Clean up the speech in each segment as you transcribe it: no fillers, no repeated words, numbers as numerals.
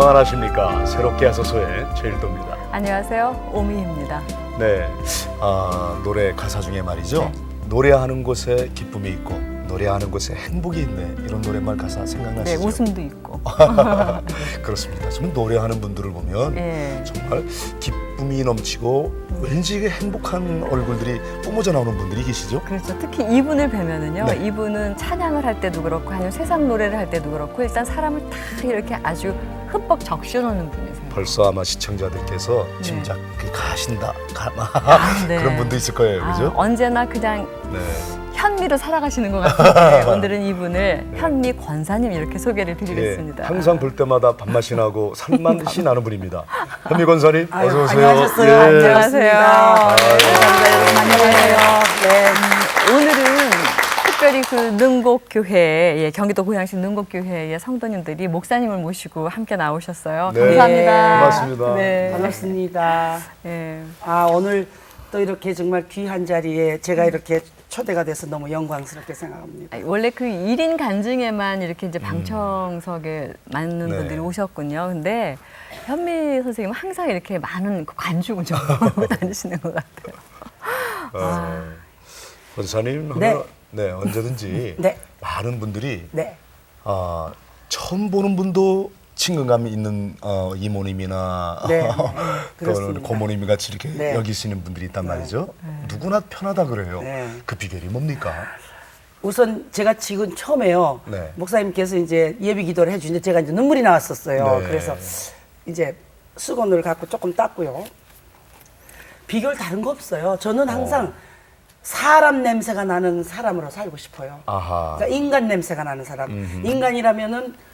평안하십니까? 새롭게 하소서의 최일도입니다. 안녕하세요. 오미입니다. 네, 노래 가사 중에 말이죠. 네. 노래하는 곳에 기쁨이 있고 노래하는 곳에 행복이 있네. 이런 노랫말 가사 네, 생각나시죠? 웃음도 있고. 그렇습니다. 정말 노래하는 분들을 보면 예. 정말 기쁨이 넘치고 왠지 행복한 얼굴들이 뿜어져 나오는 분들이 계시죠? 그렇죠. 특히 이분을 뵈면은요. 네. 이분은 찬양을 할 때도 그렇고 아니면 세상 노래를 할 때도 그렇고 일단 사람을 다 이렇게 아주 흠뻑 적셔놓는 분이세요. 벌써 아마 시청자들께서 네. 짐작이 가신다. 네. 그런 분도 있을 거예요. 그죠? 언제나 그냥 네. 현미로 살아가시는 것 같은데 오늘은 이분을 현미 권사님 이렇게 소개를 드리겠습니다. 예, 항상 볼 때마다 밥맛이 나고 살맛이 나는 분입니다. 현미 권사님 아유, 어서 오세요. 안녕하셨어요. 예. 안녕하세요. 감사합니다. 여러분 안녕하세요. 네. 오늘은 특별히 그 능곡교회, 예, 경기도 고양시 능곡교회의 성도님들이 목사님을 모시고 함께 나오셨어요. 네. 감사합니다. 고맙습니다. 네. 반갑습니다. 예. 오늘 또 이렇게 정말 귀한 자리에 제가 이렇게 초대가 돼서 너무 영광스럽게 생각합니다. 원래 그 1인 간증에만 이렇게 이제 방청석에 많은 네. 분들이 오셨군요. 근데 현미 선생님은 항상 이렇게 많은 그 관중을 좀 보고 다니시는 것 같아요. 권사님 네. 하면 네, 언제든지 네. 많은 분들이 네. 처음 보는 분도 친근감이 있는 이모님이나 네. 또는 그렇습니다. 고모님 같이 이렇게 네. 여기시는 분들이 있단 말이죠. 누구나 편하다 그래요. 네. 그 비결이 뭡니까? 우선 제가 지금 처음에요. 네. 목사님께서 이제 예비 기도를 해주는데 제가 이제 눈물이 나왔었어요. 네. 그래서 이제 수건을 갖고 조금 닦고요. 비결 다른 거 없어요. 저는 항상 사람 냄새가 나는 사람으로 살고 싶어요. 아하. 그러니까 인간 냄새가 나는 사람. 인간이라면은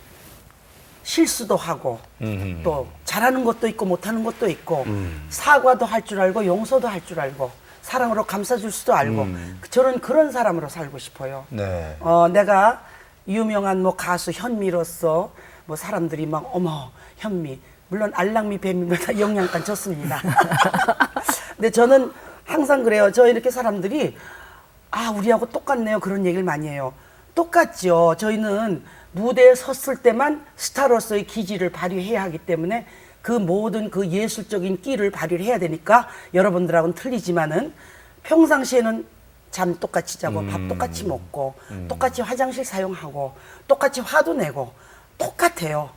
실수도 하고 음흠. 또 잘하는 것도 있고 못하는 것도 있고 사과도 할 줄 알고 용서도 할 줄 알고 사랑으로 감싸줄 수도 알고 저는 그런 사람으로 살고 싶어요. 네. 내가 유명한 뭐 가수 현미로서 뭐 사람들이 막 어머 현미 물론 알랑미 뱀미보다 영양간 좋습니다. 근데 저는 항상 그래요. 저 이렇게 사람들이 우리하고 똑같네요. 그런 얘기를 많이 해요. 똑같죠. 저희는 무대에 섰을 때만 스타로서의 기질을 발휘해야 하기 때문에 그 모든 그 예술적인 끼를 발휘를 해야 되니까 여러분들하고는 틀리지만은 평상시에는 잠 똑같이 자고 밥 똑같이 먹고 똑같이 화장실 사용하고 똑같이 화도 내고 똑같아요.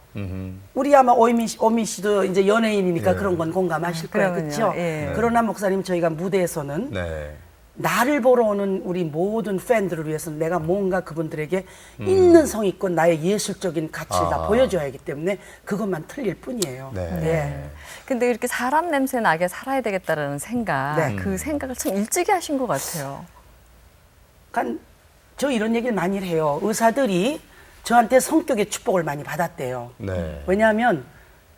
우리 아마 오미 씨도 이제 연예인이니까 예. 그런 건 공감하실 거예요. 그럼요. 그렇죠? 예. 그러나 목사님 저희가 무대에서는 네. 나를 보러 오는 우리 모든 팬들을 위해서 내가 뭔가 그분들에게 있는 성의껏 나의 예술적인 가치를 다 보여줘야 하기 때문에 그것만 틀릴 뿐이에요. 네. 예. 근데 이렇게 사람 냄새 나게 살아야 되겠다라는 생각, 네. 그 생각을 참 일찍이 하신 것 같아요. 그러니까 저 이런 얘기를 많이 해요. 의사들이 저한테 성격의 축복을 많이 받았대요. 네. 왜냐하면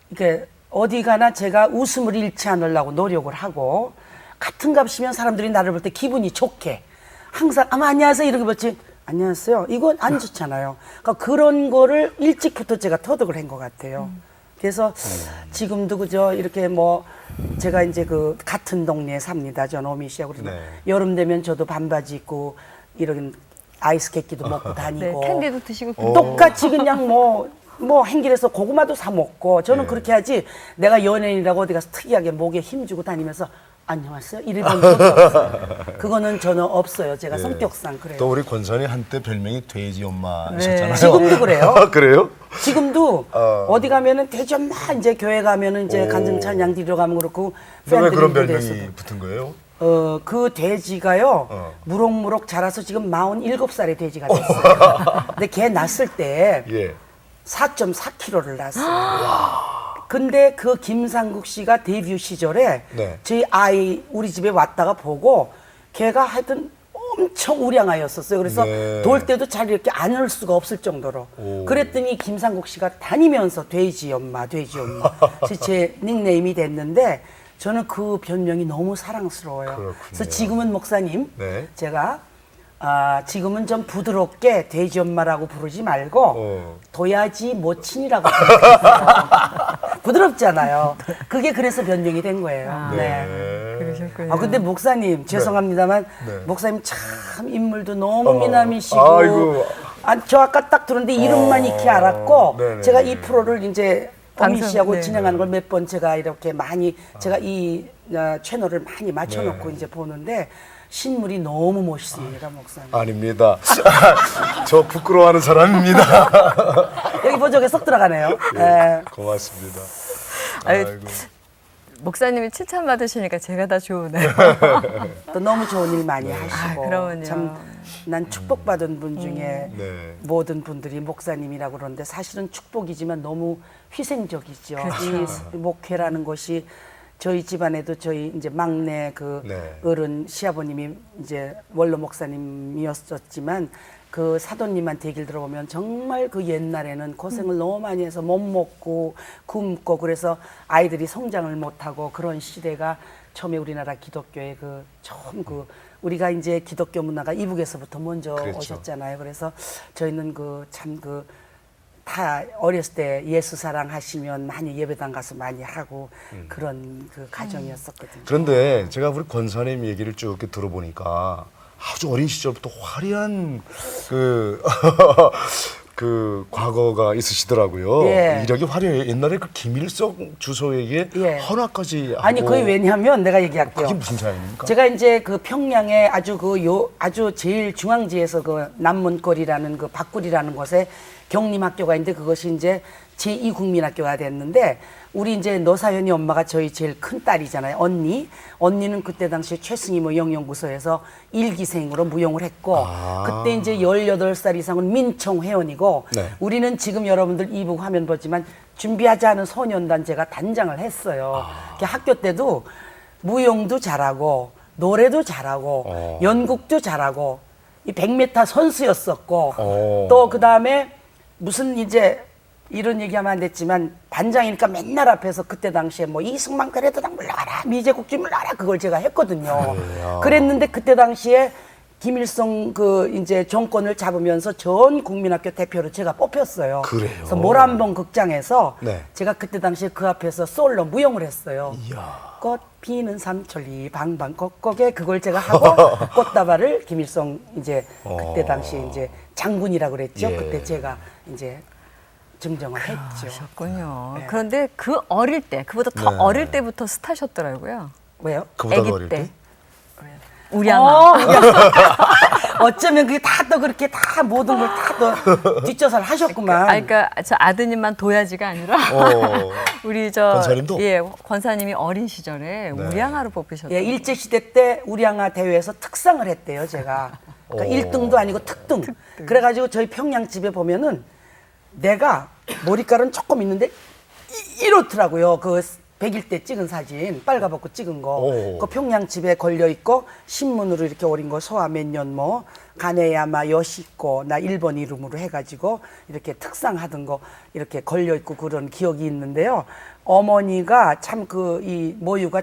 이렇게 어디 가나 제가 웃음을 잃지 않으려고 노력을 하고 같은 값이면 사람들이 나를 볼 때 기분이 좋게 항상 안녕하세요 이렇게 봤지 안녕하세요 이건 안 좋잖아요. 그러니까 그런 거를 일찍부터 제가 터득을 한 것 같아요. 그래서 지금도 그저 이렇게 뭐 제가 이제 그 같은 동네에 삽니다. 전 오미 씨하고 그래서 네. 여름 되면 저도 반바지 입고 이런 아이스 캐키도 먹고 네, 다니고 캔디도 드시고 똑같이 그냥 뭐 행길에서 고구마도 사 먹고 저는 예. 그렇게 하지 내가 연예인이라고 어디 가서 특이하게 목에 힘주고 다니면서 안녕하세요 이래 본 적이 없어요. 그거는 저는 없어요. 제가 예. 성격상 그래요. 또 우리 권선이 한때 별명이 돼지 엄마셨잖아요. 네. 지금도 그래요. 그래요? 지금도 어디 가면은 대지 엄마 이제 교회 가면은 이제 오. 간증 찬양 드리러 가면 그렇고 왜 팬들이 그런 무대에서도. 별명이 붙은 거예요? 그 돼지가요, 무럭무럭 자라서 지금 47살의 돼지가 됐어요. 근데 걔 낳았을 때 예. 4.4kg를 낳았어요. 근데 그 김상국 씨가 데뷔 시절에 네. 저희 아이 우리 집에 왔다가 보고 걔가 하여튼 엄청 우량아였었어요. 그래서 네. 돌 때도 잘 이렇게 안을 수가 없을 정도로. 오. 그랬더니 김상국 씨가 다니면서 돼지 엄마, 돼지 엄마. 그래서 제 닉네임이 됐는데 저는 그 별명이 너무 사랑스러워요. 그렇군요. 그래서 지금은 목사님, 네. 제가 지금은 좀 부드럽게 돼지 엄마라고 부르지 말고 도야지 모친이라고 부르세요. 부드럽잖아요. 그게 그래서 변명이 된 거예요. 네. 그러셨군요. 근데 목사님 죄송합니다만 네. 목사님 참 인물도 너무 미남이시고 아이고. 저 아까 딱 들었는데 이름만 익히 알았고 네네. 제가 이 프로를 이제 어미 방송, 씨하고 네. 진행하는 걸 몇 번 제가 이렇게 많이 제가 이 채널을 많이 맞춰놓고 네. 이제 보는데 신물이 너무 멋있습니다, 목사님. 아닙니다. 저 부끄러워하는 사람입니다. 여기 보조개 쏙 들어가네요. 예. 고맙습니다. 아유, 아이고. 목사님이 칭찬 받으시니까 제가 다 좋으네요. 또 너무 좋은 일 많이 하시고 아, 그러면요. 참 난 축복받은 분 중에 네. 모든 분들이 목사님이라고 그러는데 사실은 축복이지만 너무 희생적이죠. 그렇죠. 이 목회라는 것이 저희 집안에도 저희 이제 막내 그 네. 어른 시아버님이 이제 원로 목사님이었었지만 그 사돈님한테 얘기를 들어보면 정말 그 옛날에는 고생을 너무 많이 해서 못 먹고 굶고 그래서 아이들이 성장을 못하고 그런 시대가 처음에 우리나라 기독교의 그 처음 그 우리가 이제 기독교 문화가 이북에서부터 먼저 그렇죠. 오셨잖아요. 그래서 저희는 그 참 그 다 어렸을 때 예수 사랑하시면 많이 예배당 가서 많이 하고 그런 그 가정이었었거든요. 그런데 제가 우리 권사님 얘기를 쭉 이렇게 들어보니까 아주 어린 시절부터 화려한 그 과거가 있으시더라고요. 예. 이력이 화려해요. 옛날에 그 김일성 주소에게 예. 헌화까지 하고. 아니 그게 왜냐하면 내가 얘기할게요. 그게 무슨 사연입니까? 제가 이제 그 평양에 아주 제일 중앙지에서 그 남문거리라는 그 박구리라는 곳에 경림학교가 있는데 그것이 이제 제2국민학교가 됐는데 우리 이제 노사연이 엄마가 저희 제일 큰 딸이잖아요. 언니는 그때 당시에 최승희 무용연구소에서 일기생으로 무용을 했고 그때 이제 18살 이상은 민청 회원이고 네. 우리는 지금 여러분들 이북 화면 보지만 준비하지 않은 소년단 제가 단장을 했어요. 학교 때도 무용도 잘하고 노래도 잘하고 연극도 잘하고 이 100m 선수였었고 또 그다음에 무슨 이제 이런 얘기하면 안 됐지만 반장이니까 맨날 앞에서 그때 당시에 뭐 이승만 그래도당 물러가라 미제국주 물러가라 그걸 제가 했거든요. 그랬는데 그때 당시에 김일성 그 이제 정권을 잡으면서 전 국민학교 대표로 제가 뽑혔어요. 그래요? 그래서 모란봉 극장에서 네. 제가 그때 당시에 그 앞에서 솔로 무용을 했어요. 이야. 꽃 피는 삼천리 방방 꼭꼭에 그걸 제가 하고 꽃다발을 김일성 이제 그때 당시에 이제 장군이라고 그랬죠. 예. 그때 제가 이제 증정을 했죠. 그러셨군요. 네. 그런데 그 어릴 때, 그보다 더 네. 어릴 때부터 스타셨더라고요. 왜요? 그보다 아기 더 어릴 때? 우량아. 어쩌면 그게 다 또 그렇게 다 모든 걸 다 또 뒷조사를 하셨구만. 그러니까 저 아드님만 도야지가 아니라 우리 저 권사님도? 예 권사님이 어린 시절에 우량아로 뽑히셨어요. 예, 일제 시대 때 우량아 대회에서 특상을 했대요, 제가. 그러니까 1등도 아니고 특등. 그래가지고 저희 평양 집에 보면은 내가 머리카락은 조금 있는데 이렇더라고요. 그 100일 때 찍은 사진, 빨가벗고 찍은 거. 오. 그 평양 집에 걸려 있고 신문으로 이렇게 오린 거 소화 몇 년 뭐 가네야마 여시고 나 일본 이름으로 해가지고 이렇게 특상하던 거 이렇게 걸려 있고 그런 기억이 있는데요. 어머니가 참 그 이 모유가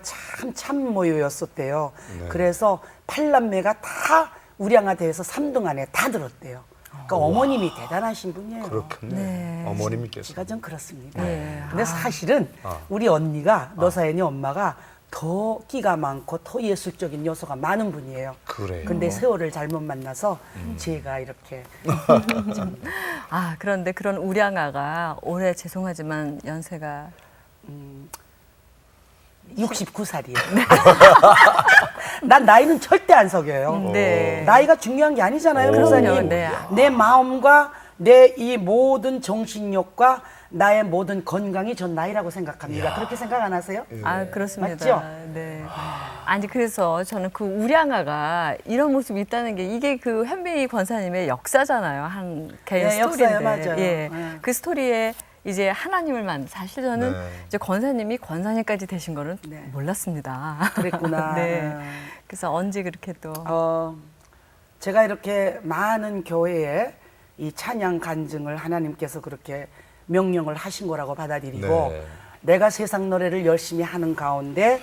참 모유였었대요. 그래서 8남매가 다 우량아 대회에서 3등 안에 다 들었대요. 그러니까 어머님이 대단하신 분이에요. 그렇군요. 네. 어머님께서. 제가 좀 그렇습니다. 네. 근데 사실은 우리 언니가 노사연이 엄마가 더 끼가 많고 더 예술적인 요소가 많은 분이에요. 그래요? 근데 세월을 잘못 만나서 제가 이렇게 아 그런데 그런 우량아가 올해 죄송하지만 연세가 69살이에요. 난 나이는 절대 안 속여요. 네. 나이가 중요한 게 아니잖아요, 그럼요. 목사님. 네. 내 마음과 내 이 모든 정신력과 나의 모든 건강이 전 나이라고 생각합니다. 그렇게 생각 안 하세요? 아 그렇습니다. 맞죠? 네. 아니 그래서 저는 그 우량아가 이런 모습이 있다는 게 이게 그 현미 권사님의 역사잖아요. 한 개인 네, 스토리인데. 역사예요. 맞아요. 예. 네. 그 스토리에 이제 하나님을 사실 저는 네. 이제 권사님이 권사님까지 되신 거는 네. 몰랐습니다. 그랬구나. 네. 그래서 언제 그렇게 또 제가 이렇게 많은 교회에 이 찬양 간증을 하나님께서 그렇게 명령을 하신 거라고 받아들이고 네. 내가 세상 노래를 열심히 하는 가운데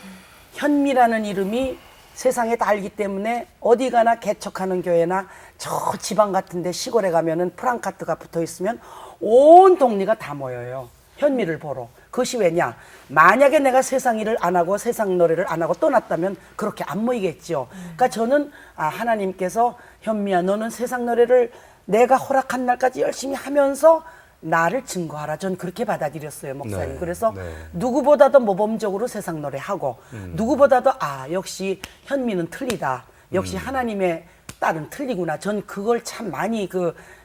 현미라는 이름이 세상에 다 알기 때문에 어디 가나 개척하는 교회나 저 지방 같은데 시골에 가면은 프랑카트가 붙어 있으면 온 동네가 다 모여요. 현미를 보러. 그것이 왜냐? 만약에 내가 세상 일을 안 하고 세상 노래를 안 하고 떠났다면 그렇게 안 모이겠죠. 그러니까 저는 하나님께서 현미야 너는 세상 노래를 내가 허락한 날까지 열심히 하면서 나를 증거하라. 전 그렇게 받아들였어요, 목사님. 네, 그래서 네. 누구보다도 모범적으로 세상 노래하고 누구보다도 역시 현미는 틀리다. 역시 하나님의 딸은 틀리구나. 전 그걸 참 많이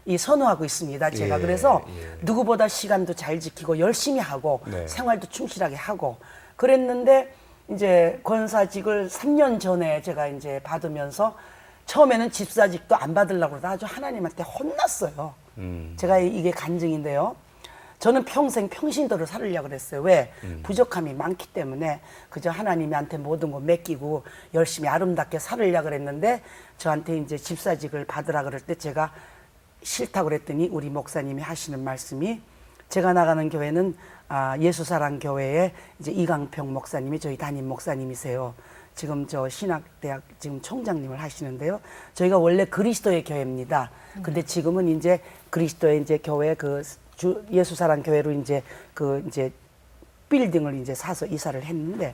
이 선호하고 있습니다. 제가 예, 그래서 예. 누구보다 시간도 잘 지키고 열심히 하고 네. 생활도 충실하게 하고 그랬는데 이제 권사직을 3년 전에 제가 이제 받으면서 처음에는 집사직도 안 받으려고 그러다 아주 하나님한테 혼났어요. 제가 이게 간증인데요. 저는 평생 평신도를 살으려고 그랬어요. 왜? 부족함이 많기 때문에 그저 하나님한테 모든 거 맡기고 열심히 아름답게 살으려고 그랬는데 저한테 이제 집사직을 받으라 그럴 때 제가 싫다고 그랬더니 우리 목사님이 하시는 말씀이 제가 나가는 교회는 예수사랑교회의 이제 이강평 목사님이 저희 담임 목사님이세요. 지금 저 신학대학 지금 총장님을 하시는데요. 저희가 원래 그리스도의 교회입니다. 근데 지금은 이제 그리스도의 이제 교회 예수사랑교회로 이제 이제 빌딩을 이제 사서 이사를 했는데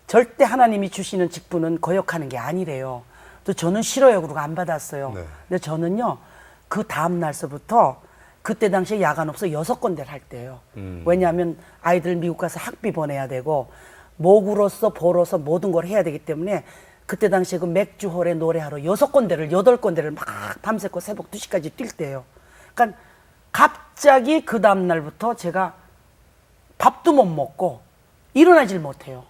절대 하나님이 주시는 직분은 거역하는 게 아니래요. 또 저는 싫어요. 그러고 안 받았어요. 네. 근데 저는요 그 다음 날서부터 그때 당시에 야간 없어 6군데를 할 때예요. 왜냐하면 아이들 미국 가서 학비 보내야 되고 목으로서 보러서 모든 걸 해야 되기 때문에 그때 당시에 그 맥주홀에 노래하러 6군데를 8군데를 막 밤새고 새벽 2시까지 뛸 때예요. 그러니까 갑자기 그 다음 날부터 제가 밥도 못 먹고 일어나질 못해요.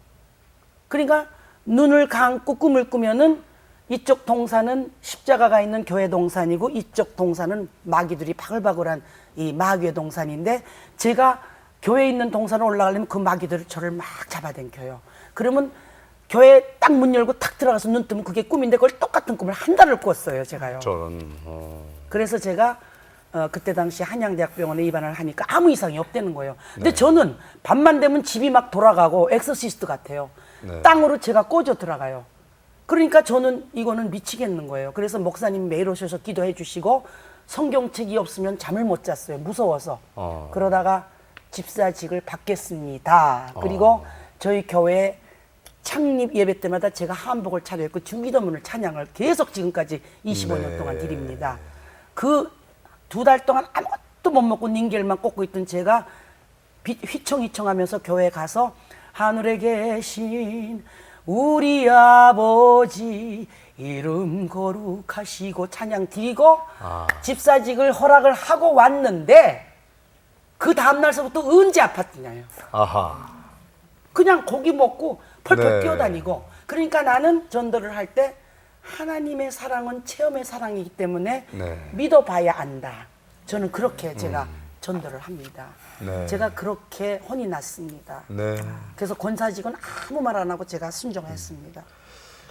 그러니까 눈을 감고 꿈을 꾸면은 이쪽 동산은 십자가가 있는 교회 동산이고 이쪽 동산은 마귀들이 바글바글한 이 마귀의 동산인데 제가 교회에 있는 동산을 올라가려면 그 마귀들을 저를 막 잡아당겨요. 그러면 교회 딱 문 열고 탁 들어가서 눈 뜨면 그게 꿈인데 그걸 똑같은 꿈을 한 달을 꿨어요. 제가요. 그래서 제가 그때 당시 한양대학병원에 입원을 하니까 아무 이상이 없다는 거예요. 근데 저는 밤만 되면 집이 막 돌아가고 엑소시스트 같아요. 네. 땅으로 제가 꽂아 들어가요. 그러니까 저는 이거는 미치겠는 거예요. 그래서 목사님 매일 오셔서 기도해 주시고 성경책이 없으면 잠을 못 잤어요. 무서워서. 그러다가 집사직을 받겠습니다. 그리고 저희 교회 창립 예배 때마다 제가 한복을 차려입고 주기도문을 찬양을 계속 지금까지 25년 동안 드립니다. 그 2달 동안 아무것도 못 먹고 닌겔만 꽂고 있던 제가 휘청휘청하면서 교회에 가서 하늘에 계신 우리 아버지 이름 거룩하시고 찬양 드리고 집사직을 허락을 하고 왔는데 그 다음날서부터 언제 아팠느냐요. 아하. 그냥 고기 먹고 펄펄 네. 뛰어다니고 그러니까 나는 전도를 할 때 하나님의 사랑은 체험의 사랑이기 때문에 네. 믿어봐야 안다. 저는 그렇게 제가 전도를 합니다. 네. 제가 그렇게 혼이 났습니다. 네. 그래서 권사직은 아무 말 안 하고 제가 순종했습니다.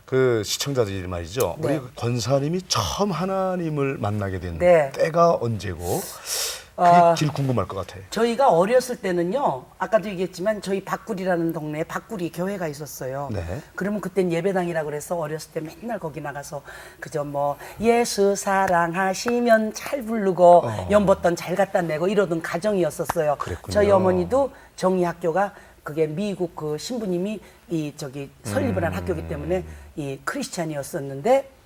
그 시청자들이 말이죠. 네. 우리 권사님이 처음 하나님을 만나게 된 네. 때가 언제고 그 길 궁금할 것 같아요. 저희가 어렸을 때는요, 아까도 얘기했지만 저희 박구리라는 동네에 박구리 교회가 있었어요. 네. 그러면 그땐 예배당이라 그래서 어렸을 때 맨날 거기 나가서 그저 뭐 예수 사랑하시면 잘 부르고 연보던 잘 갖다 내고 이러던 가정이었었어요. 그랬군요. 저희 어머니도 정의학교가 그게 미국 그 신부님이 설립을 한 학교이기 때문에 이 크리스찬이었었는데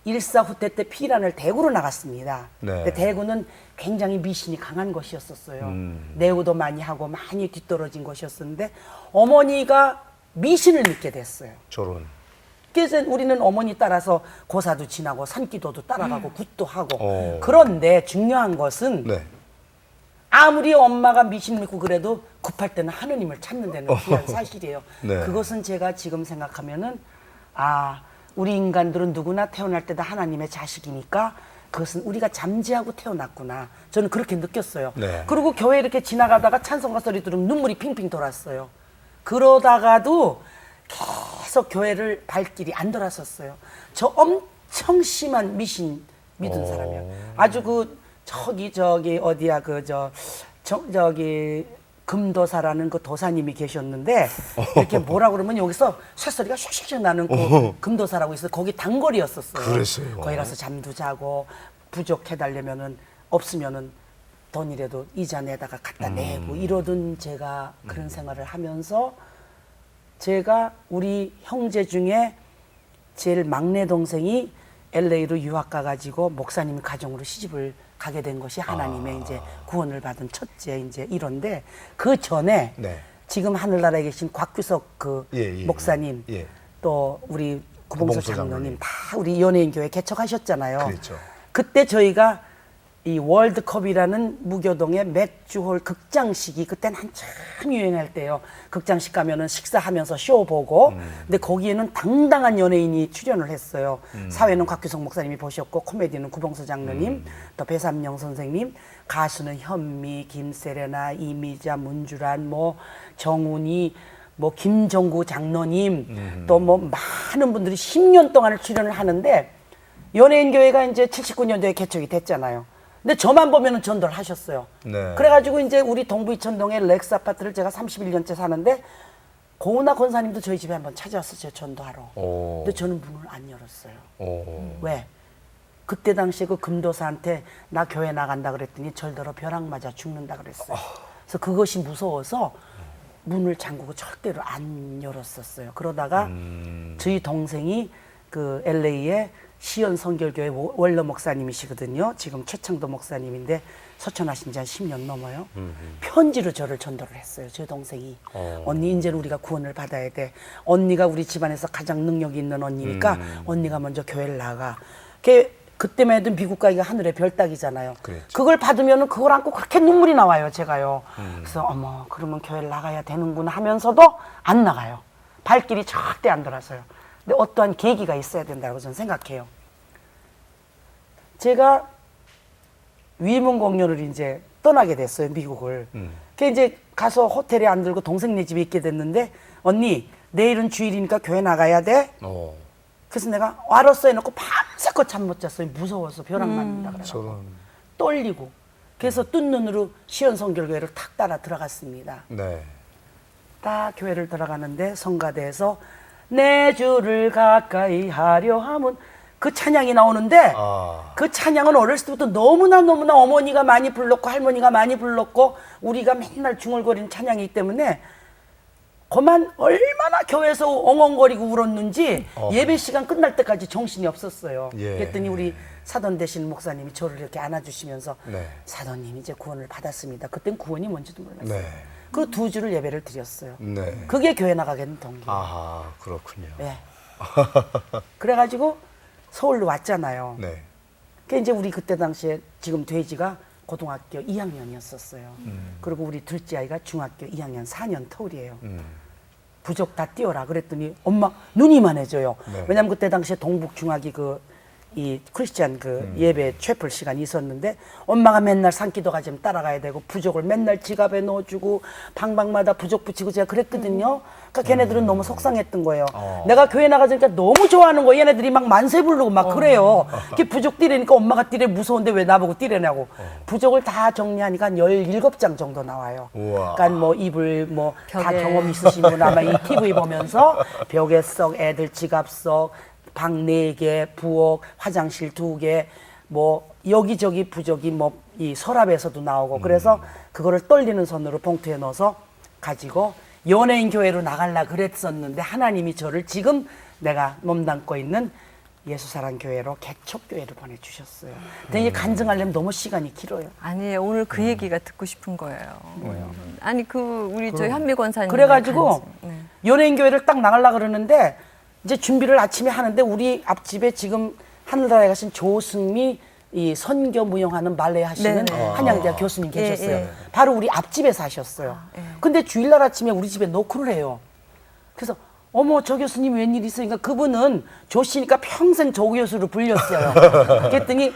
일사 후퇴 때 피란을 대구로 나갔습니다. 네. 근데 대구는 굉장히 미신이 강한 곳이었었어요. 내우도 많이 하고 많이 뒤떨어진 곳이었었는데 어머니가 미신을 믿게 됐어요. 저런. 그래서 우리는 어머니 따라서 고사도 지나고 산기도도 따라가고 굿도 하고 그런데 중요한 것은 네. 아무리 엄마가 미신 믿고 그래도 급할 때는 하느님을 찾는 데는 귀한 사실이에요. 네. 그것은 제가 지금 생각하면은 우리 인간들은 누구나 태어날 때다 하나님의 자식이니까 그것은 우리가 잠재하고 태어났구나. 저는 그렇게 느꼈어요. 네. 그리고 교회 이렇게 지나가다가 찬송가 소리 들으면 눈물이 핑핑 돌았어요. 그러다가도 계속 교회를 발길이 안 돌았었어요. 저 엄청 심한 미신 믿은 사람이에요. 아주 저기 어디야 저기 금도사라는 그 도사님이 계셨는데 이렇게 뭐라 그러면 여기서 쇳소리가 슉슉슉 나는 그 금도사라고 있어요. 거기 단골이었었어요. 그랬어요. 거기 가서 잠도 자고 부족해달려면은 없으면은 돈이라도 이자 내다가 갖다 내고 이러던 제가 그런 생활을 하면서 제가 우리 형제 중에 제일 막내 동생이 LA로 유학 가가지고 목사님 가정으로 시집을 가게 된 것이 하나님의 이제 구원을 받은 첫째 이제 이런데 그 전에 네. 지금 하늘나라에 계신 곽규석 그 예, 예, 목사님 예. 또 우리 구봉서 구봉서 장로님 장로님. 다 우리 연예인 교회 개척하셨잖아요. 그랬죠. 그때 저희가 이 월드컵이라는 무교동의 맥주홀 극장식이 그때는 한참 유행할 때요. 극장식 가면은 식사하면서 쇼 보고, 근데 거기에는 당당한 연예인이 출연을 했어요. 사회는 곽규성 목사님이 보셨고, 코미디는 구봉서 장로님, 또 배삼영 선생님, 가수는 현미, 김세레나, 이미자, 문주란, 뭐 정훈이, 뭐 김정구 장로님, 또 뭐 많은 분들이 10년 동안을 출연을 하는데 연예인 교회가 이제 79년도에 개척이 됐잖아요. 근데 저만 보면은 전도를 하셨어요. 네. 그래가지고 이제 우리 동부 이천동의 렉스 아파트를 제가 31년째 사는데 고은아 권사님도 저희 집에 한번 찾아왔었어요. 전도하러. 오. 근데 저는 문을 안 열었어요. 오. 왜? 그때 당시에 그 금도사한테 나 교회 나간다 그랬더니 절더러 벼락 맞아 죽는다 그랬어요. 그래서 그것이 무서워서 문을 잠그고 절대로 안 열었었어요. 그러다가 저희 동생이 그 LA에 시연 성결교회 원로 목사님이시거든요. 지금 최창도 목사님인데 서천하신 지 한 10년 넘어요. 편지로 저를 전도를 했어요. 제 동생이. 언니 이제는 우리가 구원을 받아야 돼. 언니가 우리 집안에서 가장 능력이 있는 언니니까 언니가 먼저 교회를 나가. 그때만 해도 미국 가기가 하늘의 별 따기잖아요. 그랬죠. 그걸 받으면은 그걸 안고 그렇게 눈물이 나와요. 제가요. 그래서 어머 그러면 교회를 나가야 되는구나 하면서도 안 나가요. 발길이 절대 안 돌아서요. 근데 어떠한 계기가 있어야 된다고 저는 생각해요. 제가 위문 공연을 이제 떠나게 됐어요, 미국을. 그 이제 가서 호텔에 안 들고 동생네 집에 있게 됐는데 언니 내일은 주일이니까 교회 나가야 돼. 어. 그래서 내가 알았어 해놓고 밤새껏 잠 못 잤어요. 무서워서 벼락 맞는다 그래서 저는 떨리고. 그래서 뜬 눈으로 시연 성결교회를 탁 따라 들어갔습니다. 네. 딱 교회를 들어가는데 성가대에서 내 주를 가까이 하려 함은 그 찬양이 나오는데 아. 그 찬양은 어렸을 때부터 너무나 어머니가 많이 불렀고 할머니가 많이 불렀고 우리가 맨날 중얼거리는 찬양이기 때문에 그만 얼마나 교회에서 엉엉거리고 울었는지 예배 시간 끝날 때까지 정신이 없었어요. 예. 그랬더니 우리 사돈 되신 목사님이 저를 이렇게 안아주시면서 네. 사돈님 이제 구원을 받았습니다. 그땐 구원이 뭔지도 몰랐어요. 네. 그 2주를 예배를 드렸어요. 네. 그게 교회 나가게 된 동기. 아하, 그렇군요. 예. 그래가지고 서울로 왔잖아요. 네. 그 이제 우리 그때 당시에 지금 돼지가 고등학교 2학년이었었어요. 그리고 우리 둘째 아이가 중학교 2학년 4년 터울이에요. 부족 다 띄워라 그랬더니 엄마 눈이 만해져요. 네. 왜냐면 그때 당시에 동북 중학이 이 크리스찬 예배 채플 시간이 있었는데 엄마가 맨날 산기도 가지면 따라가야 되고 부족을 맨날 지갑에 넣어주고 방방마다 부족 붙이고 제가 그랬거든요. 그러니까 걔네들은 너무 속상했던 거예요. 내가 교회 나가니까 너무 좋아하는 거예요. 얘네들이 막 만세 부르고 막 그래요. 그 부족 띠래니까 엄마가 띠래 무서운데 왜 나보고 띠래냐고. 부족을 다 정리하니까 한 17장 정도 나와요. 우와. 그러니까 뭐 이불 뭐 다 벽에. 경험 있으신 분 아마 이 TV 보면서 벽에 썩 애들 지갑 썩 방 4개, 부엌, 화장실 2개, 뭐 여기저기 부적이 뭐 이 서랍에서도 나오고 그래서 그거를 떨리는 손으로 봉투에 넣어서 가지고 연예인 교회로 나가려 그랬었는데 하나님이 저를 지금 내가 몸담고 있는 예수사랑 교회로 개척교회를 보내주셨어요. 근데 이게 간증하려면 너무 시간이 길어요. 아니 오늘 그 얘기가 듣고 싶은 거예요. 아니 우리 저 현미 권사님 그래가지고 연예인 교회를 딱 나가려 그러는데 이제 준비를 아침에 하는데 우리 앞집에 지금 하늘나라에 가신 조승미 이 선교 무용하는 말레 하시는 네네. 한양대학 교수님 계셨어요. 예, 예. 바로 우리 앞집에 사셨어요. 예. 근데 주일날 아침에 우리 집에 노크를 해요. 그래서 어머 저 교수님 웬일 있으니까 그분은 조 씨니까 평생 조 교수로 불렸어요. 그랬더니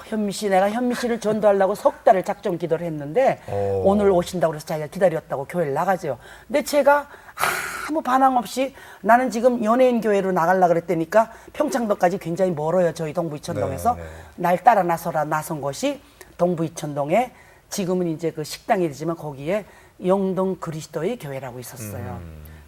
현미 씨 내가 현미 씨를 전도하려고 석 달을 작정 기도를 했는데 오늘 오신다고 그래서 자기가 기다렸다고 교회를 나가죠. 근데 제가 아무 반항 없이 나는 지금 연예인 교회로 나가려고 그랬다니까 평창도까지 굉장히 멀어요. 저희 동부 이천동에서. 네, 네. 날 따라 나선 것이 동부 이천동에 지금은 이제 그 식당이지만 거기에 영동 그리스도의 교회라고 있었어요.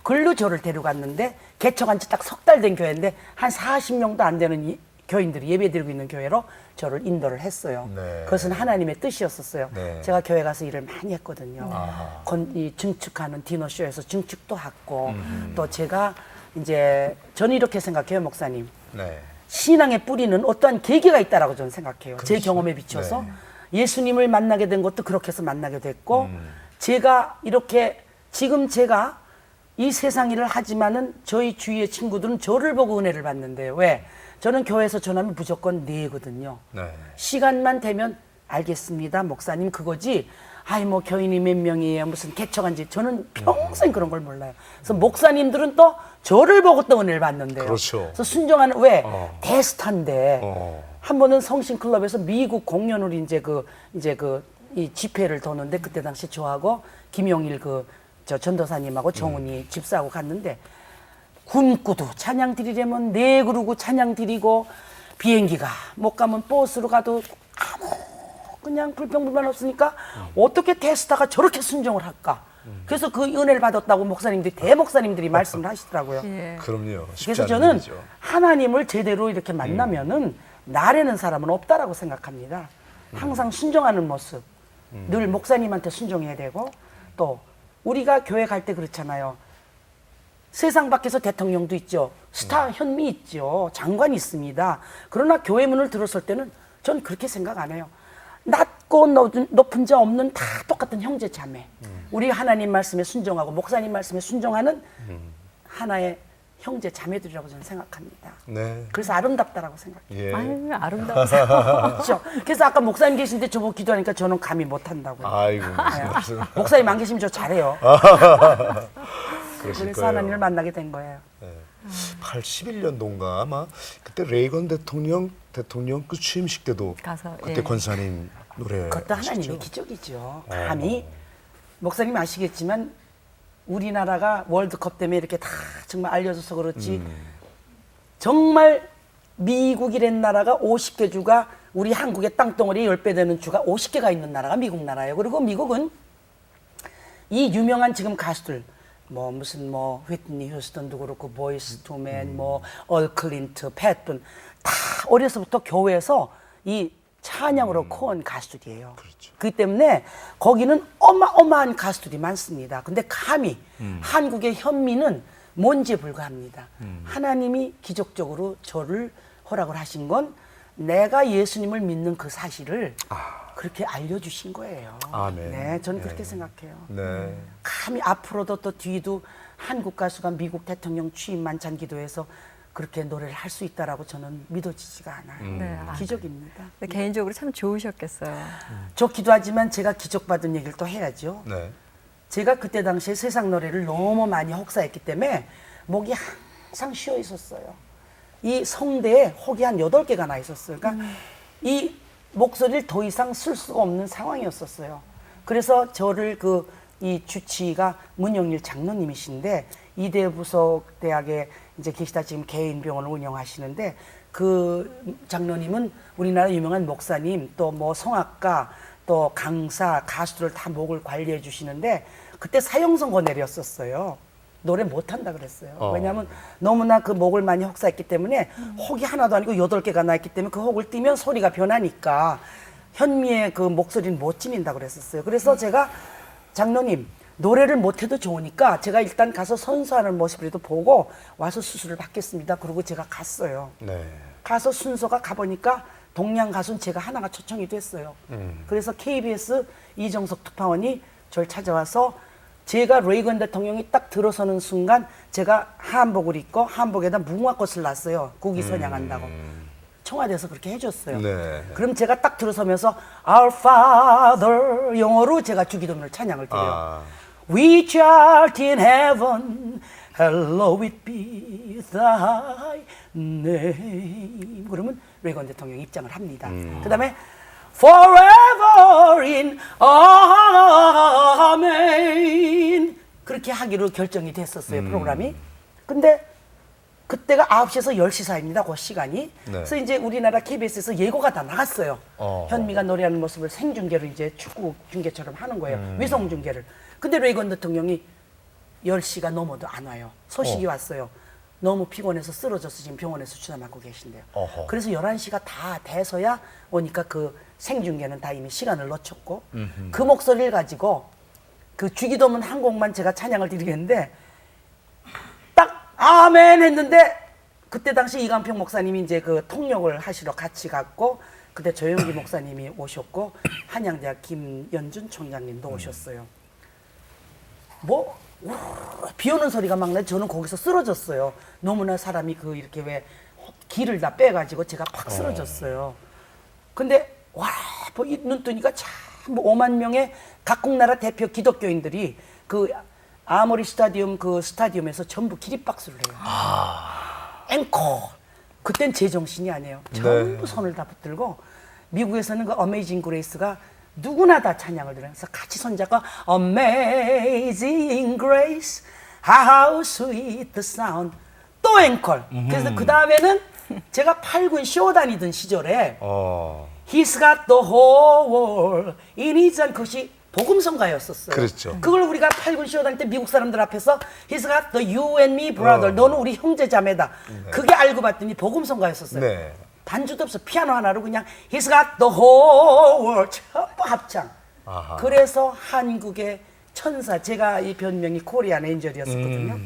글로 저를 데려갔는데 개척한 지 딱 석 달 된 교회인데 한 40명도 안 되는 교인들이 예배드리고 있는 교회로 저를 인도를 했어요. 네. 그것은 하나님의 뜻이었었어요. 네. 제가 교회 가서 일을 많이 했거든요. 아하. 이 증축하는 디너쇼에서 증축도 하고 또 제가 이제 저는 이렇게 생각해요, 목사님. 네. 신앙의 뿌리는 어떠한 계기가 있다라고 저는 생각해요. 제 그렇죠. 경험에 비춰서. 네. 예수님을 만나게 된 것도 그렇게 해서 만나게 됐고 제가 이렇게 지금 제가 이 세상 일을 하지만은 저희 주위의 친구들은 저를 보고 은혜를 받는데요. 왜? 저는 교회에서 전하면 무조건 네거든요. 네. 시간만 되면 알겠습니다. 목사님 그거지. 아이 뭐 교인이 몇 명이에요. 무슨 개척한지 저는 평생 그런 걸 몰라요. 그래서 목사님들은 또 저를 보고 또 은혜를 받는데요. 그렇죠. 그래서 순종하는 왜 대스타인데 어. 한 번은 성신클럽에서 미국 공연을 이제 이 집회를 도는데 그때 당시 저하고 김용일 저 전도사님하고 정훈이 집사하고 갔는데 굶고도 찬양 드리려면 네 그루고 찬양 드리고 비행기가 못 가면 버스로 가도 아무 그냥 불평불만 없으니까 어떻게 테스타가 저렇게 순종을 할까? 그래서 그 은혜를 받았다고 목사님들이 대목사님들이 말씀을 하시더라고요. 예. 그럼요. 쉽지 그래서 않은 저는 일이죠. 하나님을 제대로 이렇게 만나면은 나래는 사람은 없다라고 생각합니다. 항상 순종하는 모습, 늘 목사님한테 순종해야 되고 또 우리가 교회 갈 때 그렇잖아요. 세상 밖에서 대통령도 있죠. 스타 현미 있죠. 장관이 있습니다. 그러나 교회 문을 들었을 때는 전 그렇게 생각 안 해요. 낮고 높은 자 없는 다 똑같은 형제 자매. 우리 하나님 말씀에 순종하고 목사님 말씀에 순종하는 하나의 형제 자매들이라고 저는 생각합니다. 네. 그래서 아름답다라고 생각해요. 예. 아유, 아름다워서. 그렇죠? 그래서 아까 목사님 계신데 저보고 기도하니까 저는 감히 못한다고요. 아이고 무슨 말씀. 목사님 안 계시면 저 잘해요. 그러실 그래서 거예요. 하나님을 만나게 된 거예요. 81년도인가 아마 그때 레이건 대통령 그 취임식 때도 가서, 그때 예. 권사님 노래 그것도 하나님의 기적이죠. 감히 목사님 아시겠지만 우리나라가 월드컵 때문에 이렇게 다 정말 알려져서 그렇지 정말 미국이란 나라가 50개 주가 우리 한국의 땅덩어리 10배 되는 주가 50개가 있는 나라가 미국 나라예요. 그리고 미국은 이 유명한 지금 가수들 뭐 무슨 뭐 휘트니 휴스턴도 그렇고 보이스 투맨 뭐 얼클린트 패튼 다 어려서부터 교회에서 이 찬양으로 커온 가수들이에요. 그렇죠. 그렇기 때문에 거기는 어마어마한 가수들이 많습니다. 근데 감히 한국의 현미는 뭔지에 불과합니다. 하나님이 기적적으로 저를 허락을 하신 건 내가 예수님을 믿는 그 사실을 그렇게 알려주신 거예요. 아멘. 네, 저는 네. 그렇게 생각해요. 네. 감히 앞으로도 또 뒤도 한국 가수가 미국 대통령 취임 만찬 기도에서 그렇게 노래를 할 수 있다라고 저는 믿어지지가 않아요. 네, 기적입니다. 근데 개인적으로 참 좋으셨겠어요. 저 기도하지만 제가 기적받은 얘기를 또 해야죠. 네. 제가 그때 당시에 세상 노래를 너무 많이 혹사했기 때문에 목이 항상 쉬어 있었어요. 이 성대에 혹이 한 8개가 나 있었어요. 그러니까 이 목소리를 더 이상 쓸 수가 없는 상황이었었어요. 그래서 저를 이 주치의가 문영일 장로님이신데 이대부속 대학에 이제 계시다 지금 개인 병원을 운영하시는데 그 장로님은 우리나라 유명한 목사님 또 뭐 성악가 또 강사 가수들을 다 목을 관리해 주시는데 그때 사형선고 내렸었어요. 노래 못한다 그랬어요. 왜냐하면 너무나 그 목을 많이 혹사했기 때문에 혹이 하나도 아니고 8개가 나있기 때문에 그 혹을 띄면 소리가 변하니까 현미의 그 목소리는 못 지닌다 그랬었어요. 그래서 제가 장로님 노래를 못해도 좋으니까 제가 일단 가서 선서하는 모습이라도 보고 와서 수술을 받겠습니다. 그러고 제가 갔어요. 네. 가서 순서가 가보니까 동양 가수는 제가 하나가 초청이 됐어요. 그래서 KBS 이정석 특파원이 저를 찾아와서 제가 레이건 대통령이 딱 들어서는 순간 제가 한복을 입고 한복에다 무궁화꽃을 놨어요. 국위 선양한다고. 청와대에서 그렇게 해줬어요. 네. 그럼 제가 딱 들어서면서 Our Father 영어로 제가 주기도문을 찬양을 드려요. Which art in heaven, hallowed be thy name. 그러면 레이건 대통령이 입장을 합니다. 그 다음에 Forever in Amen. 그렇게 하기로 결정이 됐었어요, 프로그램이. 근데 그때가 9시에서 10시 사이입니다, 그 시간이. 그래서 이제 우리나라 KBS에서 예고가 다 나갔어요. 현미가 노래하는 모습을 생중계로 이제 축구 중계처럼 하는 거예요. 위성 중계를. 근데 레이건 대통령이 10시가 넘어도 안 와요. 소식이 왔어요. 너무 피곤해서 쓰러져서 지금 병원에서 주사 맞고 계신데요. 그래서 11시가 다 돼서야 오니까 그 생중계는 다 이미 시간을 놓쳤고 그 목소리를 가지고 그 주기도문 한 곡만 제가 찬양을 드리겠는데 딱 아멘 했는데 그때 당시 이강평 목사님이 이제 그 통역을 하시러 같이 갔고 그때 조영기 목사님이 오셨고 한양대학 김연준 총장님도 오셨어요. 뭐 비 오는 소리가 막 나. 저는 거기서 쓰러졌어요. 너무나 사람이 그 이렇게 왜 기를 다 빼가지고 제가 팍 쓰러졌어요. 근데 눈 뜨니까 참 5만 명의 각국 나라 대표 기독교인들이 그 아모리 스타디움 그 스타디움에서 전부 기립박수를 해요. 앵콜. 그땐 제정신이 아니에요. 전부 손을 다 붙들고 미국에서는 그 어메이징 그레이스가 누구나 다 찬양을 들어요. 그래서 같이 손잡고 Amazing Grace, How Sweet the Sound. 또 앵콜. 그래서 그 다음에는 제가 8군 쇼 다니던 시절에 He's got the whole world in his hand. 그것이 복음성가였었어요. 그렇죠. 그걸 우리가 8군 쇼 다닐 때 미국 사람들 앞에서 He's got the you and me brother. 너는 우리 형제 자매다. 그게 알고 봤더니 복음성가였었어요. 네. 반주도 없어. 피아노 하나로 그냥 He's got the whole world. 전부 합창. 아하. 그래서 한국의 천사. 제가 이 별명이 코리안 엔젤이었었거든요.